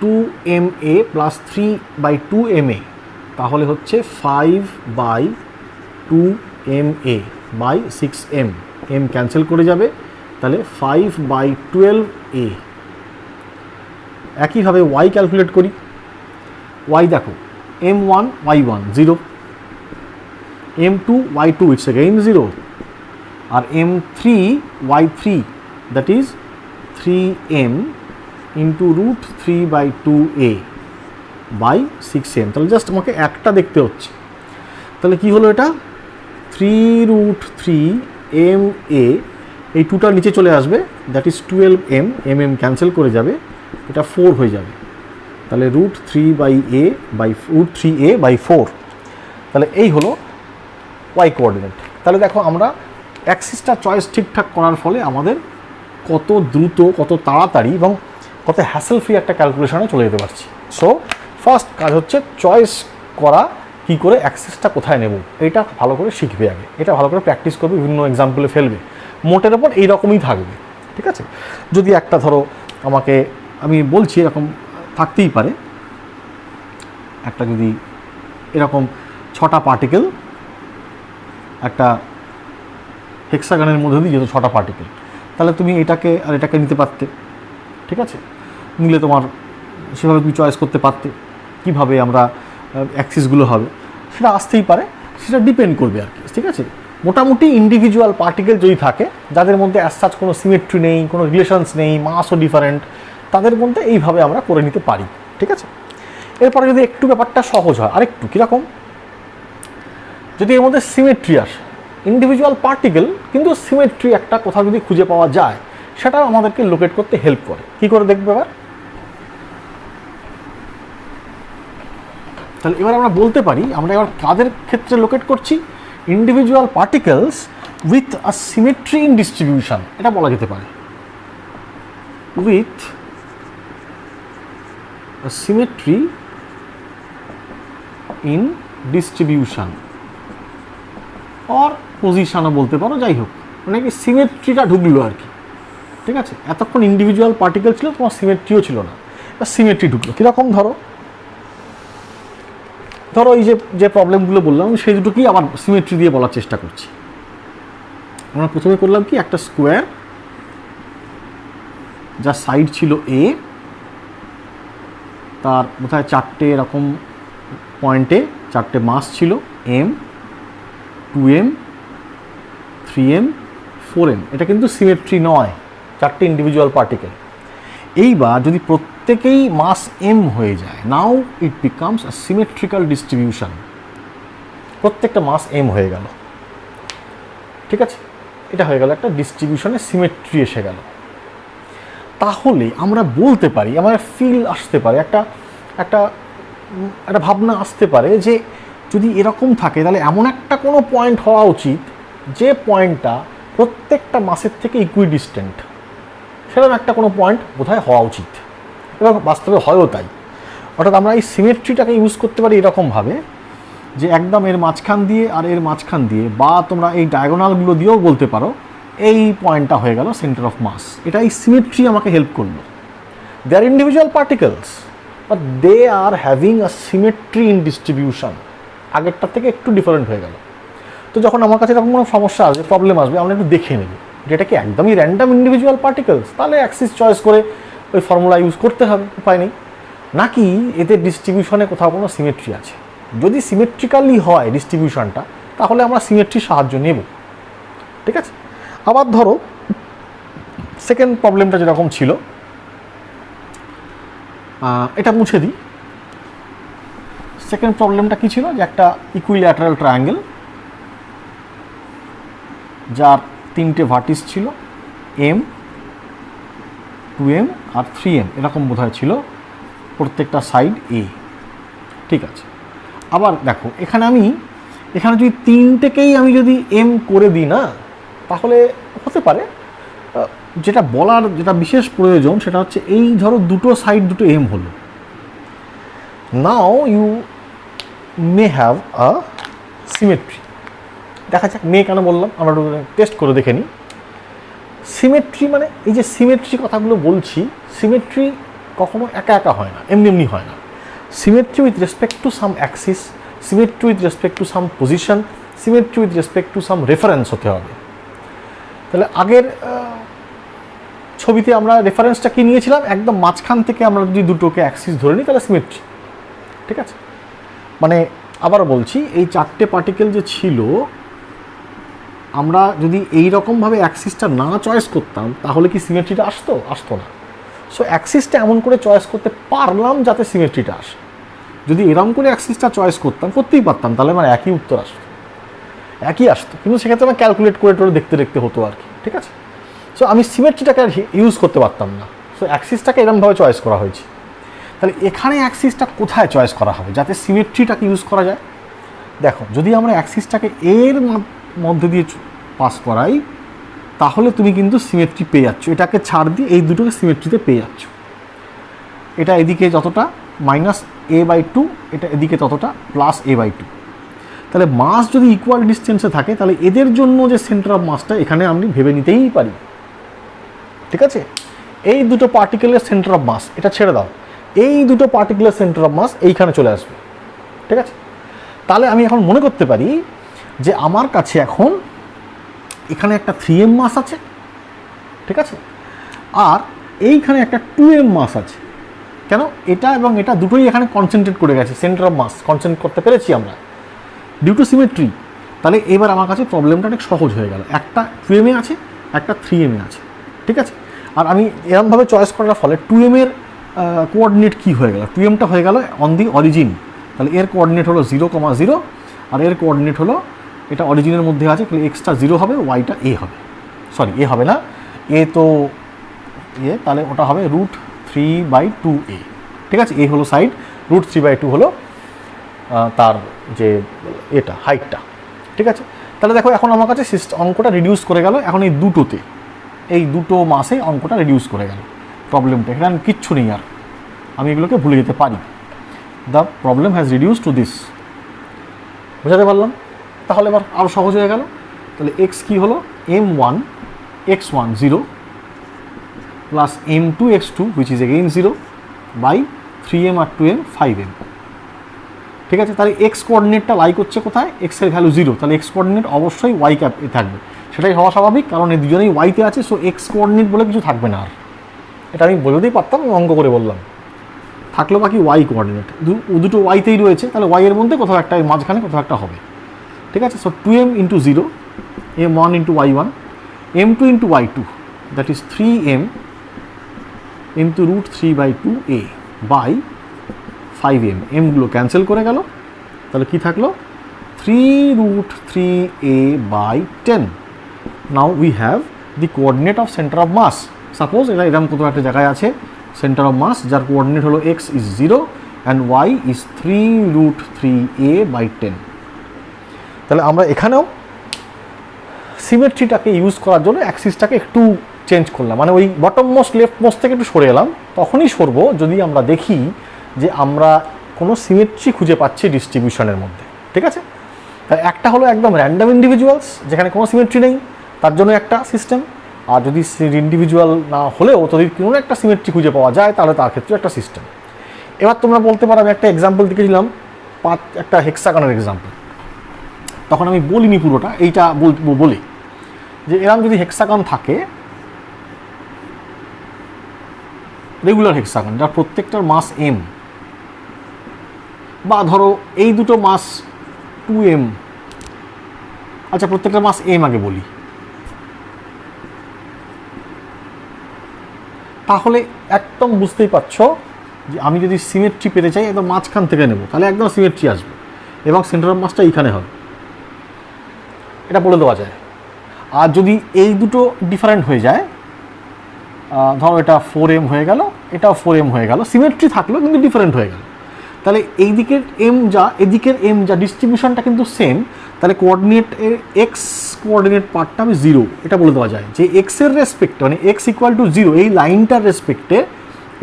2ma plus 3 by 2ma, তাহলে হচ্ছে 5 by 2ma by 6m, m cancel করে যাবে, তাহলে 5 by 12a। একইভাবে y ক্যালকুলেট করি, y দেখো m1 y1 0, m2 y2 it's again 0, আর m3 y3 that is 3m into root 3 by 2a by 6m। তাহলে জাস্ট আমাকে একটা দেখতে হচ্ছে, তাহলে কি হলো এটা 3 রুট 3ma, এই 2টা নিচে চলে আসবে that is 12m, mm cancel করে যাবে, এটা 4 হয়ে যাবে, তাহলে root 3 by a by root 3a by 4। তাহলে এই হলো y কোঅর্ডিনেট। তাহলে দেখো আমরা অ্যাক্সিসটা চয়েস ঠিকঠাক করার ফলে আমাদের কত দ্রুত, কত তাড়াতাড়ি এবং কত হ্যাসেল ফ্রি একটা ক্যালকুলেশনে চলে যেতে পারছি। সো ফার্স্ট কাজ হচ্ছে চয়েস করা, কী করে অ্যাক্সিসটা কোথায় নেব, এটা ভালো করে শিখবে আগে, এটা ভালো করে প্র্যাকটিস করবে, বিভিন্ন এক্সাম্পলে ফেলবে, মোটের ওপর এইরকমই থাকবে, ঠিক আছে। যদি একটা ধরো আমাকে আমি বলছি এরকম থাকতেই পারে, একটা যদি এরকম 6টা পার্টিকেল একটা হেক্সাগনের মধ্যে দিয়ে যেত 6টা পার্টিকেল, তাহলে তুমি এটাকে আর এটাকে নিতে পারতে, ঠিক আছে, নিলে তোমার সেভাবে তুমি চয়েস করতে পারতে, কীভাবে আমরা অ্যাক্সিসগুলো হবে সেটা আসতেই পারে, সেটা ডিপেন্ড করবে আর কি, ঠিক আছে। মোটামুটি ইন্ডিভিজুয়াল পার্টিকেল যদি থাকে যাদের মধ্যে অ্যাজ সাচ কোনো সিমেট্রি নেই, কোনো রিলেশনস নেই, মাসও ডিফারেন্ট, তাদের মধ্যে এইভাবে আমরা করে নিতে পারি, ঠিক আছে। এরপরে যদি একটু ব্যাপারটা সহজ হয়, আরেকটু কীরকম, যদি এর মধ্যে সিমেট্রি আসে, ইন্ডিভিজুয়াল পার্টিকেল কিন্তু সিমেট্রি একটা কোথাও যদি খুঁজে পাওয়া যায়, সেটা আমাদেরকে লোকেট করতে হেল্প করে। কী করে দেখবে এবার, তাহলে এবার আমরা বলতে পারি আমরা এবার কাদের ক্ষেত্রে লোকেট করছি, individual particles with a symmetry in distribution, এটা বলা যেতে পারে, with a symmetry in distribution or পজিশনও বলতে পারো, যাই হোক, মানে কি সিমেট্রিটা ঢুকলো আর কি, ঠিক আছে। এতক্ষণ ইন্ডিভিজুয়াল পার্টিকেল ছিল, তোমার সিমেট্রিও ছিল না, সিমেট্রি ঢুকলো। কীরকম ধরো এই যে প্রবলেমগুলো বললাম সেই দুটোকেই আবার সিমেট্রি দিয়ে বলার চেষ্টা করছি। আমরা প্রথমে করলাম কি, একটা স্কোয়ার যার সাইড ছিল a, তার বোধহয় 4টে এরকম পয়েন্টে 4টে মাস ছিল, m, 2m, 3m, 4m, এটা কিন্তু সিমেট্রি নয়, 4টে ইন্ডিভিজুয়াল পার্টিকেল। এইবার যদি প্রত্যেকেই মাস m হয়ে যায়, now it becomes a symmetrical distribution, প্রত্যেকটা মাস m হয়ে গেল, ঠিক আছে, এটা হয়ে গেল একটা ডিস্ট্রিবিউশনে সিমেট্রি এসে গেল। তাহলে আমরা বলতে পারি, আমার ফিল আসতে পারে, একটা একটা একটা ভাবনা আসতে পারে যে যদি এরকম থাকে তাহলে এমন একটা কোনো পয়েন্ট হওয়া উচিত যে পয়েন্টটা প্রত্যেকটা মাসের থেকে ইকুইডিস্টেন্ট, সেরকম একটা কোনো পয়েন্ট বোধহয় হওয়া উচিত, এবং বাস্তবে হয়ও তাই। অর্থাৎ আমরা এই সিমেট্রিটাকে ইউজ করতে পারি এরকমভাবে যে একদম এর মাঝখান দিয়ে আর এর মাঝখান দিয়ে, বা তোমরা এই ডায়াগোনালগুলো দিয়েও বলতে পারো, এই পয়েন্টটা হয়ে গেল সেন্টার অফ মাস। এটা এই সিমেট্রি আমাকে হেল্প করলো। They are individual particles but they are having a symmetry in distribution, আগেরটার থেকে একটু ডিফারেন্ট হয়ে গেল। তো যখন আমার কাছে এরকম কোনো সমস্যা আসবে, প্রবলেম আসবে, আমরা একটু দেখে নেব যে এটা কি একদমই র্যান্ডাম ইন্ডিভিজুয়াল পার্টিকেলস, তাহলে অ্যাক্সিস চয়েস করে ওই ফর্মুলা ইউজ করতে হবে, উপায় নেই, নাকি এতে ডিস্ট্রিবিউশনে কোথাও কোনো সিমেট্রি আছে। যদি সিমেট্রিক্যালি হয় ডিস্ট্রিবিউশনটা, তাহলে আমরা সিমেট্রির সাহায্য নেব, ঠিক আছে। আবার ধরো সেকেন্ড প্রবলেমটা যেরকম ছিল, এটা মুছে দিই। সেকেন্ড প্রবলেমটা কী ছিল, যে একটা ইকুইল্যাটারাল ট্রায়াঙ্গেল যার 3টে ভার্টিস ছিল, এম, 2m আর 3m এরকম বোধহয় ছিল প্রত্যেকটা সাইড এ। ঠিক আছে, আবার দেখো এখানে যদি তিনটেকেই আমি যদি এম করে দিই না, তাহলে হতে পারে যেটা বলার যেটা বিশেষ প্রয়োজন সেটা হচ্ছে এই ধরো দুটো সাইড দুটো এম হলো, now you may have a symmetry. দেখা যাক মে কেন বললাম, আমরা টেস্ট করে দেখে নিই। সিমেট্রি মানে এই যে সিমেট্রি কথাগুলো বলছি, সিমেট্রি কখনো একা একা হয় না, এমনি এমনি হয় না। Symmetry with respect to some Axis, symmetry with respect to some position, symmetry with respect to some reference হতে হবে। তাহলে আগের ছবিতে আমরা রেফারেন্সটা কি নিয়েছিলাম, একদম মাঝখান থেকে আমরা যদি দুটোকে অ্যাক্সিস ধরে নিই তাহলে সিমেট্রি। ঠিক আছে, মানে আবার বলছি, এই চারটে পার্টিকেল যে ছিল, আমরা যদি এই রকমভাবে অ্যাক্সিসটা না চয়েস করতাম তাহলে কি সিমেট্রিটা আসতো না। সো অ্যাক্সিসটা এমন করে চয়েস করতে পারলাম যাতে সিমেট্রিটা আসে। যদি এরকম করে অ্যাক্সিসটা চয়েস করতেই পারতাম, তাহলে আমার একই উত্তর একই আসতো, কিন্তু সেক্ষেত্রে আমার ক্যালকুলেট করে দেখতে হতো আর কি। ঠিক আছে, সো আমি সিমেট্রিটাকে আর ইউজ করতে পারতাম না, সো অ্যাক্সিসটাকে এরকমভাবে চয়েস করা হয়েছে। তাহলে এখানে অ্যাক্সিসটা কোথায় চয়েস করা হবে যাতে সিমেট্রিটাকে ইউজ করা যায়? দেখো, যদি আমরা অ্যাক্সিসটাকে এর মধ্যে দিয়ে পাস করাই তাহলে তুমি কিন্তু সিমেট্রি পেয়ে যাচ্ছ, এটাকে ছাড় দিয়ে এই দুটোকে সিমেট্রিতে পেয়ে যাচ্ছ। এটা এদিকে যতটা -a/2, এটা এদিকে ততটা +a/2। তাহলে মাস যদি ইকুয়াল ডিস্টেন্সে থাকে তাহলে এদের জন্য যে সেন্টার অফ মাসটা এখানে আমি ভেবে নিতেই পারি। ঠিক আছে, এই দুটো পার্টিকেলের সেন্টার অফ মাস, এটা ছেড়ে দাও, এই দুটো পার্টিকুলার সেন্টার অফ মাস এইখানে চলে আসবে। ঠিক আছে, তাহলে আমি এখন মনে করতে পারি যে আমার কাছে এখন এখানে একটা 3m মাস আছে। ঠিক আছে, আর এইখানে একটা 2m মাস আছে। কেন? এটা এবং এটা দুটোই এখানে কনসেন্ট্রেট করে গেছে, সেন্টার অফ মাস কনসেন্ট্রেট করতে পেরেছি আমরা ডিউ টু সিমেট্রি। তাহলে এবার আমার কাছে প্রবলেমটা অনেক সহজ হয়ে গেল, একটা 2m এ আছে, একটা 3m এ আছে। ঠিক আছে, আর আমি এরকমভাবে চয়েস করার ফলে 2m এর কোঅর্ডিনেট কী হয়ে গেল, 2mটা হয়ে গেল অন দি অরিজিন। তাহলে এর কোঅর্ডিনেট হলো 0,0 আর এর কোঅর্ডিনেট হলো, এটা অরিজিনের মধ্যে আছে, তাহলে এক্সটা 0 হবে, ওয়াইটা এ হবে, সরি এ হবে না, এ তো তাহলে ওটা হবে √3/2a। ঠিক আছে, এ হলো সাইড, √3/2 হলো তার যে এটা হাইটটা। ঠিক আছে, তাহলে দেখো এখন আমার কাছে অঙ্কটা রিডিউস করে গেল, এখন এই দুটোতে, এই দুটো মাসে অঙ্কটা রিডিউস করে গেল। প্রবলেমটা এখানে কিচ্ছু নেই, আর আমি এগুলোকে ভুলে যেতে পারি। The problem has reduce to this. বোঝাতে পারলাম? তাহলে এবার আরও সহজ হয়ে গেল। তাহলে এক্স কী হলো, m1 x1 0 plus m2 x2 which is again 0 by 3m আর 2m 5m। ঠিক আছে, তাহলে এক্স কোঅর্ডিনেটটা লাই করছে কোথায়, এক্সের ভ্যালু 0, তাহলে এক্স কোঅর্ডিনেট অবশ্যই ওয়াই এ থাকবে, সেটাই হওয়া স্বাভাবিক, কারণ এই দুজনেই ওয়াইতে আছে। সো এক্স কোঅর্ডিনেট বলে কিছু থাকবে না, আর এটা আমি বলতেই পারতাম, আমি অঙ্ক করে বললাম। থাকলো বাকি ওয়াই কোঅর্ডিনেট, দুটো ওয়াইতেই রয়েছে, তাহলে ওয়াইয়ের মধ্যে কোথাও একটা মাঝখানে কোথাও একটা হবে। ঠিক আছে, so 2m × 0, m1 × y1, m2 × y2, that is 3m × √3/2a by 5m। এমগুলো ক্যান্সেল করে গেল, তাহলে কি থাকলো 3√3a/10। Now we have the coordinate of centre of mass. Suppose এটা এরকম কোথাও একটা জায়গায় আছে সেন্টার অফ মাস, যার কোঅর্ডিনেট হলো x is 0 and y is 3√3a/10। তাহলে আমরা এখানেও সিমেট্রিটাকে ইউজ করার জন্য অ্যাক্সিসটাকে একটু চেঞ্জ করলাম, মানে ওই বটম মোস্ট লেফট মোস্ট থেকে একটু সরে এলাম। তখনই সরবো যদি আমরা দেখি যে আমরা কোনো সিমেট্রি খুঁজে পাচ্ছি ডিস্ট্রিবিউশনের মধ্যে। ঠিক আছে, তাই একটা হলো একদম র্যান্ডম ইন্ডিভিজুয়ালস, যেখানে কোনো সিমেট্রি নেই, তার জন্য একটা সিস্টেম। আর যদি ইন্ডিভিজুয়াল না হলেও যদি কোনো একটা সিমেট্রি খুঁজে পাওয়া যায় তাহলে তার ক্ষেত্রে একটা সিস্টেম। এবার তোমরা বলতে পারো, আমি একটা এক্সাম্পল দেখেছিলাম, একটা হেক্সাগনের এক্সাম্পল, তখন আমি বলিনি পুরোটা, এইটা বলি যে এরকম যদি হেক্সাগন থাকে, রেগুলার হেক্সাগন যার প্রত্যেকটার মাস m, বা ধরো এই দুটো মাস 2m, আচ্ছা প্রত্যেকটার মাস m আগে বলি, তাহলে একদম বুঝতেই পারছো যে আমি যদি সিমেট্রি পেতে চাই একদম মাঝখান থেকে নেব, তাহলে একদম সিমেট্রি আসবে এবং সেন্টার অফ মাসটা এইখানে হবে, এটা বলে দেওয়া যায়। আর যদি এই দুটো ডিফারেন্ট হয়ে যায় ধরো এটা 4m হয়ে গেল, এটাও 4m হয়ে গেল, সিমেট্রি থাকলো কিন্তু ডিফারেন্ট হয়ে গেল। তাহলে এই দিকের এম যা এদিকের এম যা ডিস্ট্রিবিউশনটা কিন্তু সেম। তাহলে কোঅর্ডিনেট এক্স কোঅর্ডিনেট পার্টটা আমি 0 এটা বলে দেওয়া যায় যে এক্সের রেসপেক্টে মানে এক্স ইকুয়াল টু 0 এই লাইনটার রেসপেক্টে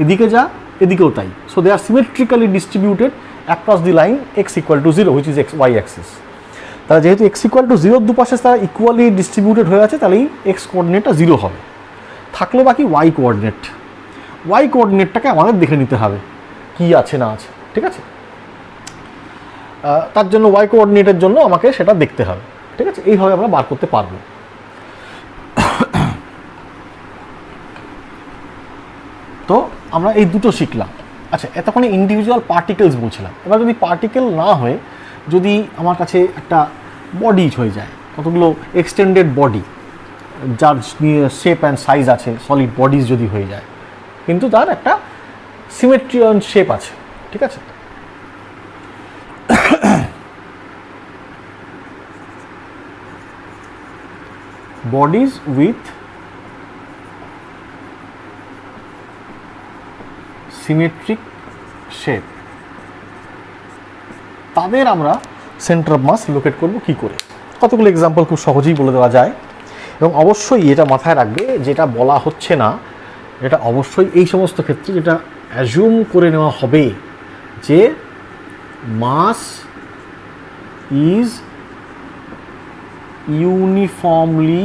এদিকে যা এদিকেও তাই। So they are symmetrically distributed across the line x equal to 0 which is x y axis. তাহলে যেহেতু এক্স ইকুয়াল টু 0 দুপাশে তারা ইকুয়ালি ডিস্ট্রিবিউটেড হয়ে আছে, তাহলে এই এক্স কোঅর্ডিনেটটা 0 হবে। থাকলো বাকি ওয়াই কোঅর্ডিনেট। ওয়াই কোঅর্ডিনেটটাকে আমাদের দেখে নিতে হবে কি আছে না আছে, ঠিক আছে। তার জন্য ওয়াই কোঅর্ডিনেটের জন্য আমাকে সেটা দেখতে হবে, ঠিক আছে। এইভাবে আমরা বার করতে পারবো। তো আমরা এই দুটো শিখলাম। আচ্ছা, এতক্ষণে ইন্ডিভিজুয়াল পার্টিকেলস বলছিলাম। এবার যদি পার্টিকেল না হয়ে যদি আমার কাছে একটা বডি হয়ে যায়, কতগুলো এক্সটেন্ডেড বডি যার শেপ অ্যান্ড সাইজ আছে, সলিড বডিজ যদি হয়ে যায়, কিন্তু তার একটা সিমেট্রি অ্যান্ড শেপ আছে, ঠিক আছে। bodies with symmetric shape, তাদের আমরা সেন্টার অফ মাস লোকেট করব কি করে। কতগুলো এক্সাম্পল খুব সহজেই বলে দেওয়া যায়। এবং অবশ্যই এটা মাথায় রাখবে, যেটা বলা হচ্ছে না এটা অবশ্যই এই সমস্ত ক্ষেত্রে যেটা অ্যাজিউম করে নেওয়া হবে যে মাস ইজ ইউনিফর্মলি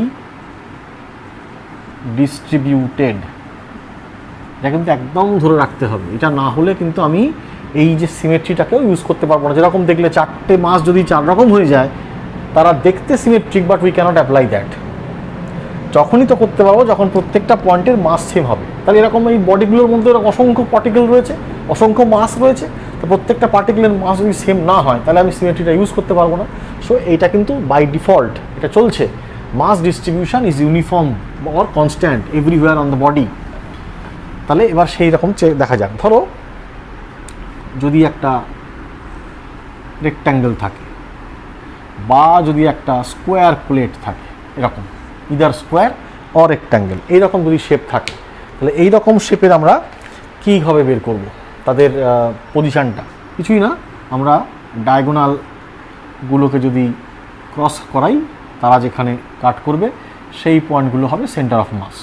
ডিস্ট্রিবিউটেড, এটা কিন্তু একদম ধরে রাখতে হবে। এটা না হলে কিন্তু আমি এই যে সিমেট্রিটাকেও ইউজ করতে পারবো না। যেরকম দেখলে চারটে মাস যদি 4 রকম হয়ে যায়, তারা দেখতে symmetric, but we cannot apply that. যখনই তো করতে পারবো যখন প্রত্যেকটা পয়েন্টের মাস সেম হবে। তাহলে এরকম এই বডিগুলোর মধ্যে অসংখ্য পার্টিকেল রয়েছে, অসংখ্য মাস রয়েছে, তো প্রত্যেকটা পার্টিকেলের মাস যদি সেম না হয় তাহলে আমি সিমেট্রিটা ইউজ করতে পারবো না। সো এইটা কিন্তু বাই ডিফল্ট এটা চলছে, mass distribution is uniform or constant everywhere on the body. তাহলে এবার সেই রকম দেখা যাক। ধরো যদি একটা রেক্ট্যাঙ্গেল থাকে বা যদি একটা স্কোয়ার প্লেট থাকে, এরকম ইদার স্কোয়ার অর রেক্ট্যাঙ্গেল, এইরকম যদি শেপ থাকে, তাহলে এই রকম শেপের আমরা কীভাবে বের করব তাদের পজিশানটা? কিছুই না, আমরা ডায়াগোনালগুলোকে যদি ক্রস করাই, তারা যেখানে কাট করবে সেই পয়েন্টগুলো হবে সেন্টার অফ মাস।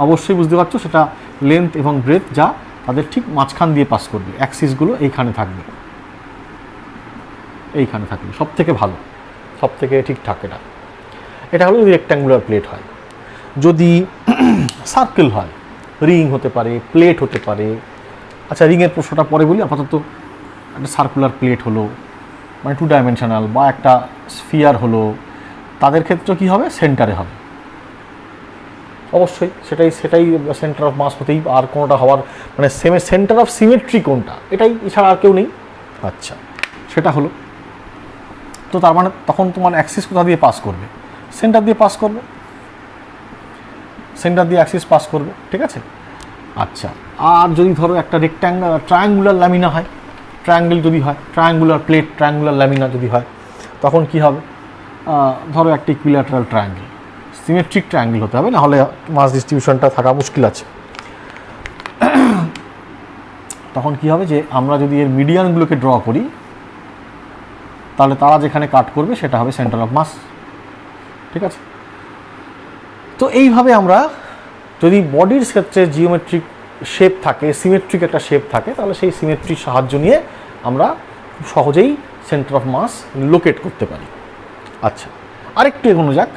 অবশ্যই বুঝতে পারছো সেটা লেন্থ এবং ব্রেথ যা তাদের ঠিক মাঝখান দিয়ে পাস করবে, অ্যাক্সিসগুলো এইখানে থাকবে, এইখানে থাকবে সব থেকে ভালো, সব থেকে ঠিকঠাক। এটা হলো যদি রেক্ট্যাঙ্গুলার প্লেট হয়। যদি সার্কেল হয়, রিং হতে পারে, প্লেট হতে পারে। আচ্ছা, রিংয়ের প্রশ্নটা পরে বলি, আপাতত একটা সার্কুলার প্লেট হলো মানে 2 ডাইমেনশনাল, বা একটা স্ফিয়ার হলো, তাদের ক্ষেত্রে কী হবে? সেন্টারে হবে অবশ্যই। সেটাই সেন্টার অফ মাস হতেই, আর কোনোটা হওয়ার মানে সেন্টার অফ সিমেট্রি কোনটা, এটাই, এছাড়া আর কেউ নেই। আচ্ছা, সেটা হলো। তো তার মানে তখন তোমার অ্যাক্সিস কোথা দিয়ে পাস করবে? সেন্টার দিয়ে পাস করবে, সেন্টার দিয়ে অ্যাক্সিস পাস করবে, ঠিক আছে। আচ্ছা, আর যদি ধরো একটা ট্রায়াঙ্গুলার ল্যামিনা হয়, ট্রায়াঙ্গেল যদি হয়, ট্রায়াঙ্গুলার প্লেট, ট্রায়াঙ্গুলার ল্যামিনা যদি হয়, তখন কি হবে? ধরো একটা ইকুইল্যাটারাল ট্রায়াঙ্গেল, সিমেট্রিক ট্রায়াঙ্গেল হতে হবে, নাহলে মাস ডিস্ট্রিবিউশনটা থাকা মুশকিল আছে। তখন কি হবে যে আমরা যদি এর মিডিয়ানগুলোকে ড্র করি, তাহলে তারা যেখানে কাট করবে সেটা হবে সেন্টার অফ মাস, ঠিক আছে। তো এইভাবে আমরা যদি বডির ক্ষেত্রে জিওমেট্রিক শেপ থাকে, সিমেট্রিক একটা শেপ থাকে, তাহলে সেই সিমেট্রির সাহায্য নিয়ে আমরা খুব সহজেই সেন্টার অফ মাস লোকেট করতে পারি। আচ্ছা, আরেকটু এগোনো যাক।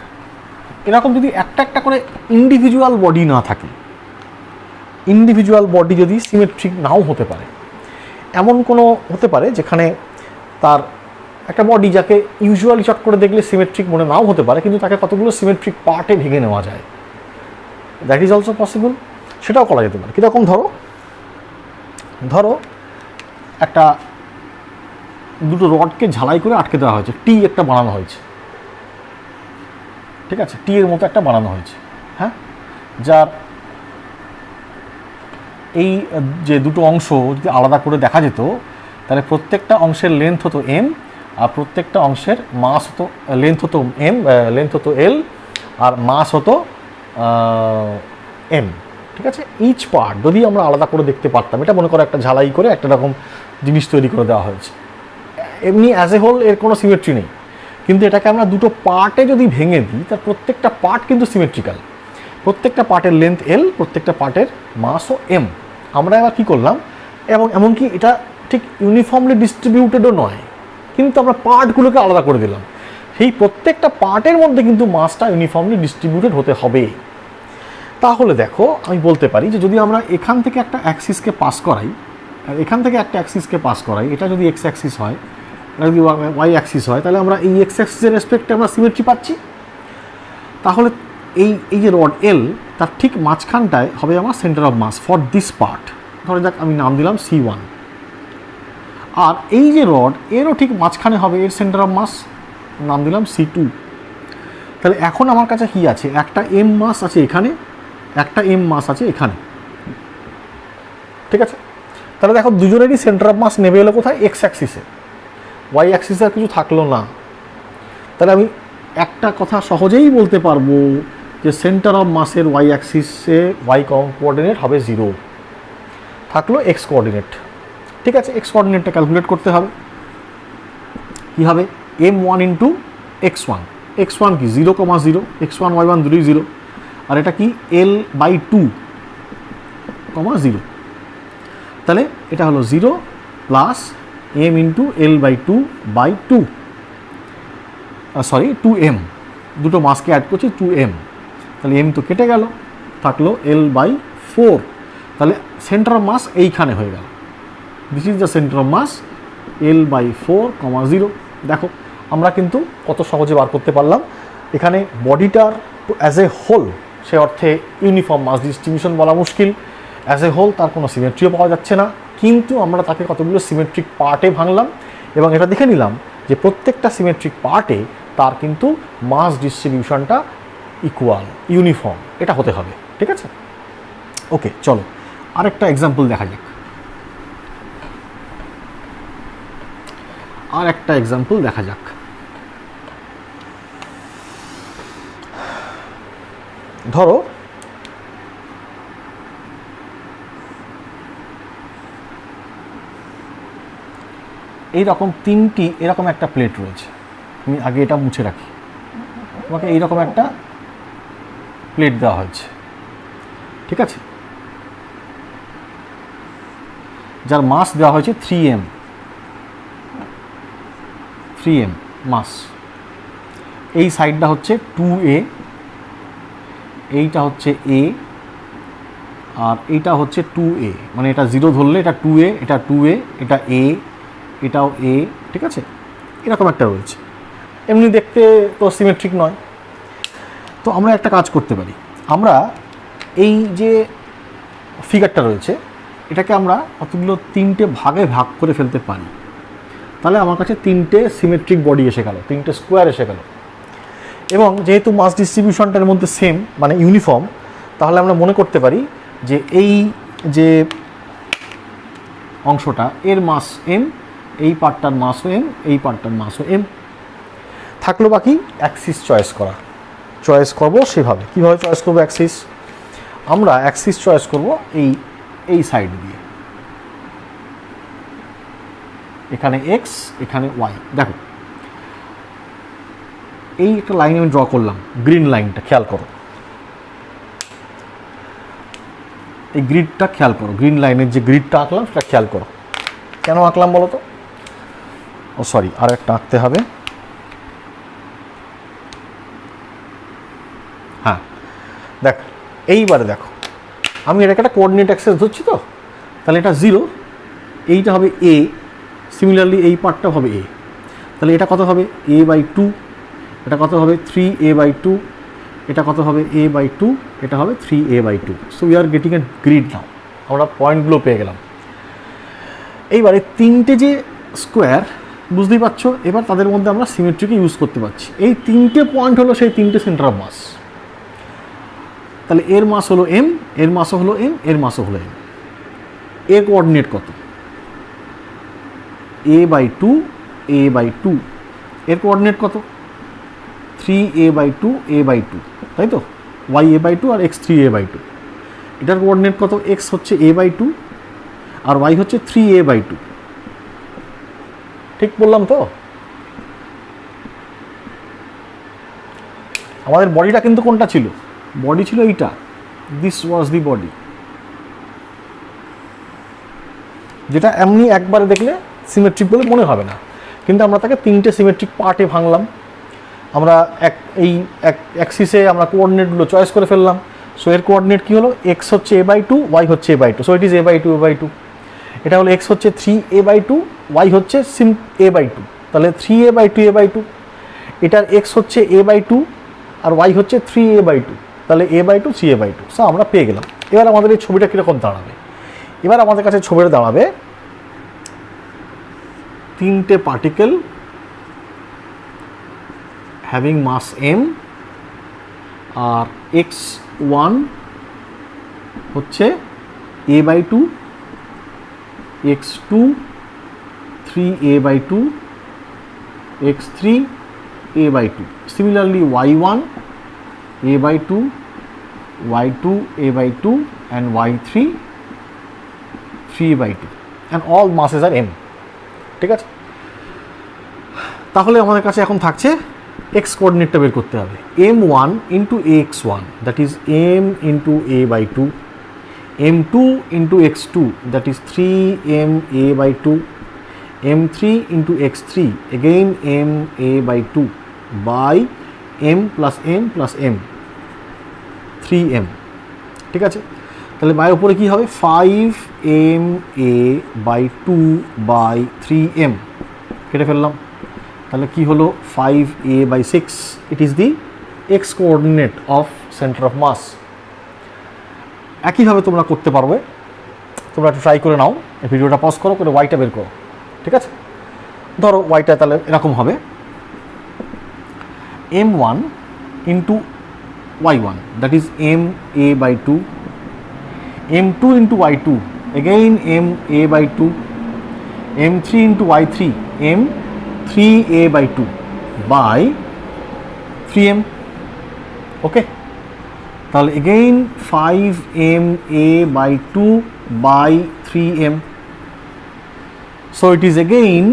এরকম যদি একটা একটা করে ইন্ডিভিজুয়াল বডি না থাকে, ইন্ডিভিজুয়াল বডি যদি সিমেট্রিক নাও হতে পারে, এমন কোনো হতে পারে যেখানে তার একটা বডি যাকে ইউজুয়ালি চট করে দেখলে সিমেট্রিক মনে নাও হতে পারে, কিন্তু তাকে কতগুলো সিমেট্রিক পার্টে ভেঙে নেওয়া যায়, দ্যাট ইজ অলসো পসিবল, সেটাও করা যেতে পারে। কীরকম? ধরো একটা দুটো রডকে ঝালাই করে আটকে দেওয়া হয়েছে, টি একটা বানানো হয়েছে, ঠিক আছে, টি এর মতো একটা বানানো হয়েছে, হ্যাঁ, যার এই যে দুটো অংশ যদি আলাদা করে দেখা যেত, তাহলে প্রত্যেকটা অংশের লেন্থ হতো এম, আর প্রত্যেকটা অংশের মাস হতো, লেন্থ হতো এম, লেন্থ হতো এল, আর মাস হতো এম, ঠিক আছে। ইচ পার্ট যদি আমরা আলাদা করে দেখতে পারতাম, এটা মনে করো একটা ঝালাই করে একটা রকম জিনিস তৈরি করে দেওয়া হয়েছে, এমনি অ্যাজ এ হোল এর কোনো সিমেট্রি নেই, কিন্তু এটাকে আমরা দুটো পার্টে যদি ভেঙে দিই তার প্রত্যেকটা পার্ট কিন্তু সিমেট্রিক্যাল, প্রত্যেকটা পার্টের লেন্থ এল, প্রত্যেকটা পার্টের মাসও এম। আমরা এবার কী করলাম, এবং এমনকি এটা ঠিক ইউনিফর্মলি ডিস্ট্রিবিউটেডও নয়, কিন্তু আমরা পার্টগুলোকে আলাদা করে দিলাম, সেই প্রত্যেকটা পার্টের মধ্যে কিন্তু মাসটা ইউনিফর্মলি ডিস্ট্রিবিউটেড হতে হবে। তাহলে দেখো আমি বলতে পারি যে যদি আমরা এখান থেকে একটা অ্যাক্সিসকে পাস করাই আর এখান থেকে একটা অ্যাক্সিসকে পাস করাই, এটা যদি এক্স অ্যাক্সিস হয়, এটা যদি ওয়াই অ্যাক্সিস হয়, তাহলে আমরা এই এক্স অ্যাক্সিসের রেসপেক্টে আমরা সিমেট্রি পাচ্ছি। তাহলে এই যে রড এল, তার ঠিক মাঝখানটায় হবে আমার centre of mass for this part, ধরে যাক আমি নাম দিলাম C1। আর এই যে রড এরও ঠিক মাঝখানে হবে এর সেন্টার অফ মাস, নাম দিলাম C2। তাহলে এখন আমার কাছে কি আছে, একটা এম মাস আছে এখানে, একটা এম মাস আছে এখানে, ঠিক আছে। তাহলে দেখো দুজনেরই সেন্টার অফ মাস নেবে এলো কোথায়, এক্স অ্যাক্সিসে, ওয়াই অ্যাক্সিসে আর কিছু থাকলো না। তাহলে আমি একটা কথা সহজেই বলতে পারবো যে সেন্টার অফ মাসের ওয়াই অ্যাক্সিসে ওয়াই কোঅর্ডিনেট হবে 0, থাকলো এক্স কোঅর্ডিনেট, ঠিক আছে। এক্স কোঅর্ডিনেটটা ক্যালকুলেট করতে হবে, কী হবে, m1 ইন্টু x1, x1 কি 0,0, x1 y1 দুটোই 0, আর এটা কি l/2, 0। তাহলে এটা হলো 0 plus m into l/2/2, sorry 2m, দুটো মাসকে অ্যাড করছি 2m, তাহলে m তো কেটে গেল, থাকলো l/4। তাহলে সেন্টার অফ মাস এইখানে হয়ে গেল, this is the centre of mass l/4, 0। দেখো আমরা কিন্তু কত সহজে বার করতে পারলাম। এখানে বডিটার অ্যাজ এ হোল সে অর্থে ইউনিফর্ম মাস ডিস্ট্রিবিউশন বলা মুশকিল, অ্যাজ এ হোল তার কোনো সিমেট্রিও পাওয়া যাচ্ছে না, কিন্তু আমরা তাকে কতগুলো সিমেট্রিক পার্টে ভাঙলাম এবং এটা দেখে নিলাম যে প্রত্যেকটা সিমেট্রিক পার্টে তার কিন্তু মাস ডিস্ট্রিবিউশনটা ইকুয়াল, ইউনিফর্ম এটা হতে হবে, ঠিক আছে। ওকে, চলো আরেকটা এক্সাম্পল দেখা যাক, আর একটা এক্সাম্পল দেখা যাক। ধরো এইরকম তিনটি এরকম একটা প্লেট রয়েছে, আমি আগে এটা মুছে রাখি, তোমাকে এইরকম একটা প্লেট দেওয়া হয়েছে, ঠিক আছে, যার মাস দেওয়া হয়েছে 3m মাস। এই সাইডটা হচ্ছে 2a, এইটা হচ্ছে a, আর এইটা হচ্ছে 2a, মানে এটা 0 ধরলে এটা 2a, এটা 2a, এটা a, এটাও a, ঠিক আছে, এরকম একটা রয়েছে। এমনি দেখতে তো সিমেট্রিক নয়, তো আমরা একটা কাজ করতে পারি, আমরা এই যে ফিগারটা রয়েছে এটাকে আমরা কতগুলো তিনটে ভাগে ভাগ করে ফেলতে পারি। তাহলে আমার কাছে তিনটে সিমেট্রিক বডি এসে গেল, তিনটে স্কোয়ার এসে গেল, এবং যেহেতু মাস ডিস্ট্রিবিউশনটার মধ্যে সেম মানে ইউনিফর্ম, তাহলে আমরা মনে করতে পারি যে এই যে অংশটা এর মাস m, এই পার্টটার মাসও m, এই পার্টটার মাসও m। থাকলো বাকি অ্যাক্সিস চয়েস করবো সেভাবে। কীভাবে চয়েস করবো অ্যাক্সিস, আমরা অ্যাক্সিস চয়েস করবো এই সাইড দিয়ে, এখানে x, এখানে y। দেখো এই একটা লাইন আমি ড্র করলাম, গ্রিন লাইনটা খেয়াল করো, এই গ্রিডটা খেয়াল করো, গ্রিন লাইনের যে গ্রিডটা আঁকলাম সেটা খেয়াল করো। কেন আঁকলাম বলো তো, ও সরি আর একটা আঁকতে হবে, হ্যাঁ দেখ এইবারে দেখো আমি এটাকে একটা কোঅর্ডিনেট অ্যাক্সেস ধরছি, তো তাহলে এটা 0, এইটা হবে a, সিমিলারলি এই পার্টটা হবে a, তাহলে এটা কত হবে a/2, এটা কত হবে 3a/2, এটা কত হবে a/2, এটা হবে 3a/2। So we are getting a grid now, আমরা পয়েন্টগুলো পেয়ে গেলাম। এইবারে তিনটে যে স্কোয়ার বুঝতেই পারছো, এবার তাদের মধ্যে আমরা সিমেট্রিকে ইউজ করতে পারছি। এই তিনটে পয়েন্ট হলো সেই তিনটে সেন্টার অফ মাস, তাহলে এর মাস হলো m, এর মাসও হলো m, এর মাসও হলো m। এ কোঅর্ডিনেট কত, a/2, a/2, এর কোঅর্ডিনেট কত 3a/2, a/2, তাই তো, y a/2 আর x 3a/2। এটার কোঅর্ডিনেট কত, এক্স হচ্ছে a/2 আর ওয়াই হচ্ছে 3a/2, ঠিক বললাম তো? আমাদের বডিটা কিন্তু কোনটা ছিল, বডি ছিল এইটা, দিস ওয়াজ দি বডি, যেটা এমনি একবারে দেখলে সিমেট্রিক বলে মনে হবে না, কিন্তু আমরা তাকে 3টে সিমেট্রিক পার্টে ভাঙলাম। আমরা এই অ্যাক্সিসে আমরা কোঅর্ডিনেটগুলো চয়েস করে ফেললাম। সো এর কোঅর্ডিনেট কী হলো, এক্স হচ্ছে a/2, ওয়াই হচ্ছে a/2, so it is a/2, এটা হলো এক্স হচ্ছে 3a/2, ওয়াই হচ্ছে a/2, তাহলে 3a/2, এটার এক্স হচ্ছে a/2 আর ওয়াই হচ্ছে 3a/2, তাহলে a/2 3a/2। সো আমরা পেয়ে গেলাম। এবার আমাদের এই ছবিটা কীরকম দাঁড়াবে, এবার আমাদের কাছে ছবিটা দাঁড়াবে 3টে পার্টিকেল হ্যাভিং মাস m, আর x1 হচ্ছে a/2, x2 3a/2, x3 a/2, similarly y1 a/2, y2 a/2 and y3 3/2 and all masses are m, ঠিক আছে? তাহলে আমাদের কাছে এখন থাকছে x কোঅর্ডিনেটটা বের করতে হবে, m1 into ax1 that is m into a/2, m2 into x2 that is 3m a/2, m3 into x3 again m a/2 by m plus m 3m, ঠিক আছে? তাহলে বাইরের উপরে কী হবে, 5m a/2 by 3m, কেটে ফেললাম। তাহলে কি হলো, 5a/6, it is the x coordinate of centre of mass. একইভাবে তোমরা করতে পারবে, তোমরা একটু ট্রাই করে নাও, এই ভিডিওটা পজ করো, করে ওয়াইটা বের করো, ঠিক আছে? ধরো ওয়াইটা তাহলে এরকম হবে, m1 into y1 that is m a/2, m2 into y2 again m a/2, m3 into y3 m 3a/2 by 3m, ওকে? তাহলে again 5m a/2 by 3m, so it is again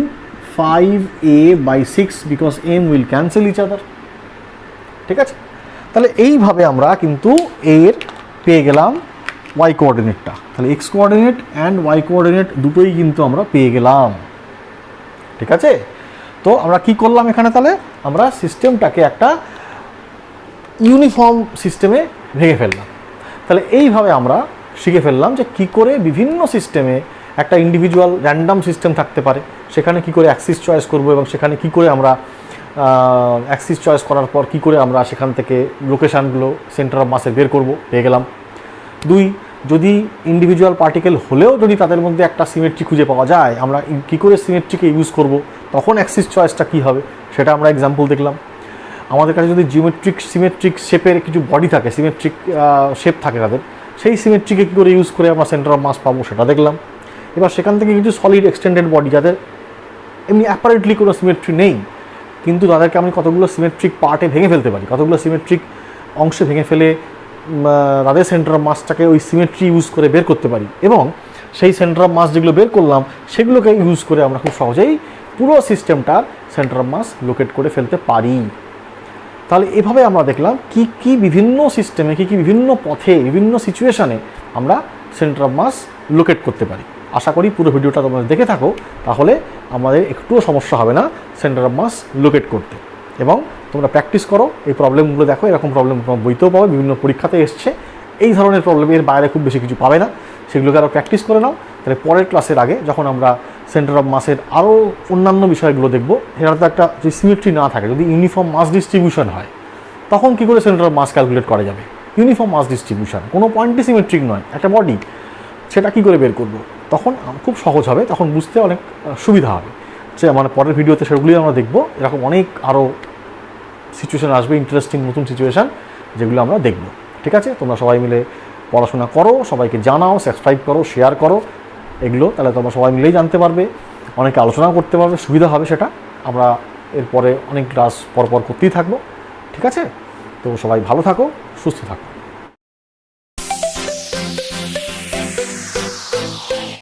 5a/6 because m will cancel each other, ঠিক আছে? তাহলে এইভাবে আমরা কিন্তু এর পেয়ে গেলাম y কোঅর্ডিনেটটা। তাহলে x coordinate and y coordinate দুটোই কিন্তু আমরা পেয়ে গেলাম, ঠিক আছে? তো আমরা কি করলাম এখানে, তাহলে আমরা সিস্টেমটাকে একটা ইউনিফর্ম সিস্টেমে ভেঙে ফেললাম। তাহলে এইভাবে আমরা শিখে ফেললাম যে কি করে বিভিন্ন সিস্টেমে একটা ইন্ডিভিজুয়াল র্যান্ডাম সিস্টেম থাকতে পারে, সেখানে কি করে অ্যাক্সিস চয়েস করব এবং সেখানে কি করে আমরা অ্যাক্সিস চয়েস করার পর কি করে আমরা সেখান থেকে লোকেশানগুলো সেন্টার অফ মাসে বের করব, পেয়ে গেলাম। 2, যদি ইন্ডিভিজুয়াল পার্টিকেল হলেও যদি তাদের মধ্যে একটা সিমেট্রি খুঁজে পাওয়া যায়, আমরা কী করে সিমেট্রিকে ইউজ করব, তখন অ্যাক্সিস চয়েসটা কী হবে সেটা আমরা এক্সাম্পল দেখলাম। আমাদের কাছে যদি সিমেট্রিক শেপের কিছু বডি থাকে, সিমেট্রিক শেপ থাকে তাদের, সেই সিমেট্রিকে কী করে ইউজ করে আমরা সেন্টার অফ মাস পাবো সেটা দেখলাম। এবার সেখান থেকে কিছু সলিড এক্সটেন্ডেড বডি যাদের এমনি অ্যাপারেন্টলি কোনো সিমেট্রি নেই, কিন্তু তাদেরকে আমি কতগুলো সিমেট্রিক পার্টে ভেঙে ফেলতে পারি, কতগুলো সিমেট্রিক অংশে ভেঙে ফেলে তাদের সেন্টার অফ মাসটাকে ওই সিমেট্রি ইউজ করে বের করতে পারি, এবং সেই সেন্টার অফ মাস যেগুলো বের করলাম সেগুলোকে ইউজ করে আমরা খুব সহজেই পুরো সিস্টেমটার সেন্টার অফ মাস লোকেট করে ফেলতে পারি। তাহলে এভাবে আমরা দেখলাম কি কি বিভিন্ন সিস্টেমে, কি কি বিভিন্ন পথে, বিভিন্ন সিচুয়েশানে আমরা সেন্টার অফ মাস লোকেট করতে পারি। আশা করি পুরো ভিডিওটা তোমরা দেখে থাকো, তাহলে আমাদের একটুও সমস্যা হবে না সেন্টার অফ মাস লোকেট করতে। এবং তোমরা প্র্যাকটিস করো, এই প্রবলেমগুলো দেখো, এরকম প্রবলেম তোমার বইতেও পাবে, বিভিন্ন পরীক্ষাতে এসছে এই ধরনের প্রবলেম, এর বাইরে খুব বেশি কিছু পাবে না, সেগুলোকে আরও প্র্যাকটিস করে নাও। তাহলে পরের ক্লাসের আগে যখন আমরা সেন্টার অফ মাসের আরও অন্যান্য বিষয়গুলো দেখবো, এটা তো একটা যদি সিমেট্রি না থাকে, যদি ইউনিফর্ম মাস ডিস্ট্রিবিউশন হয়, তখন কী করে সেন্টার অফ মাস ক্যালকুলেট করা যাবে? ইউনিফর্ম মাস ডিস্ট্রিবিউশন, কোনো পয়েন্টই সিমেট্রিক নয়, একটা বডি, সেটা কী করে বের করবো? তখন খুব সহজ হবে, তখন বুঝতে অনেক সুবিধা হবে। যে মানে পরের ভিডিওতে সেগুলোই আমরা দেখবো, এরকম অনেক আরও সিচুয়েশান আসবে, ইন্টারেস্টিং নতুন সিচুয়েশান, যেগুলো আমরা দেখব। ঠিক আছে, তোমরা সবাই মিলে পড়াশোনা করো, সবাইকে জানাও, সাবস্ক্রাইব করো, শেয়ার করো এগুলো, তাহলে তোমরা সবাই মিলেই জানতে পারবে, অনেকে আলোচনাও করতে পারবে, সুবিধা হবে সেটা। আমরা এরপরে অনেক ক্লাস পরপর করতেই থাকবো। ঠিক আছে, তো সবাই ভালো থাকো, সুস্থ থাকো।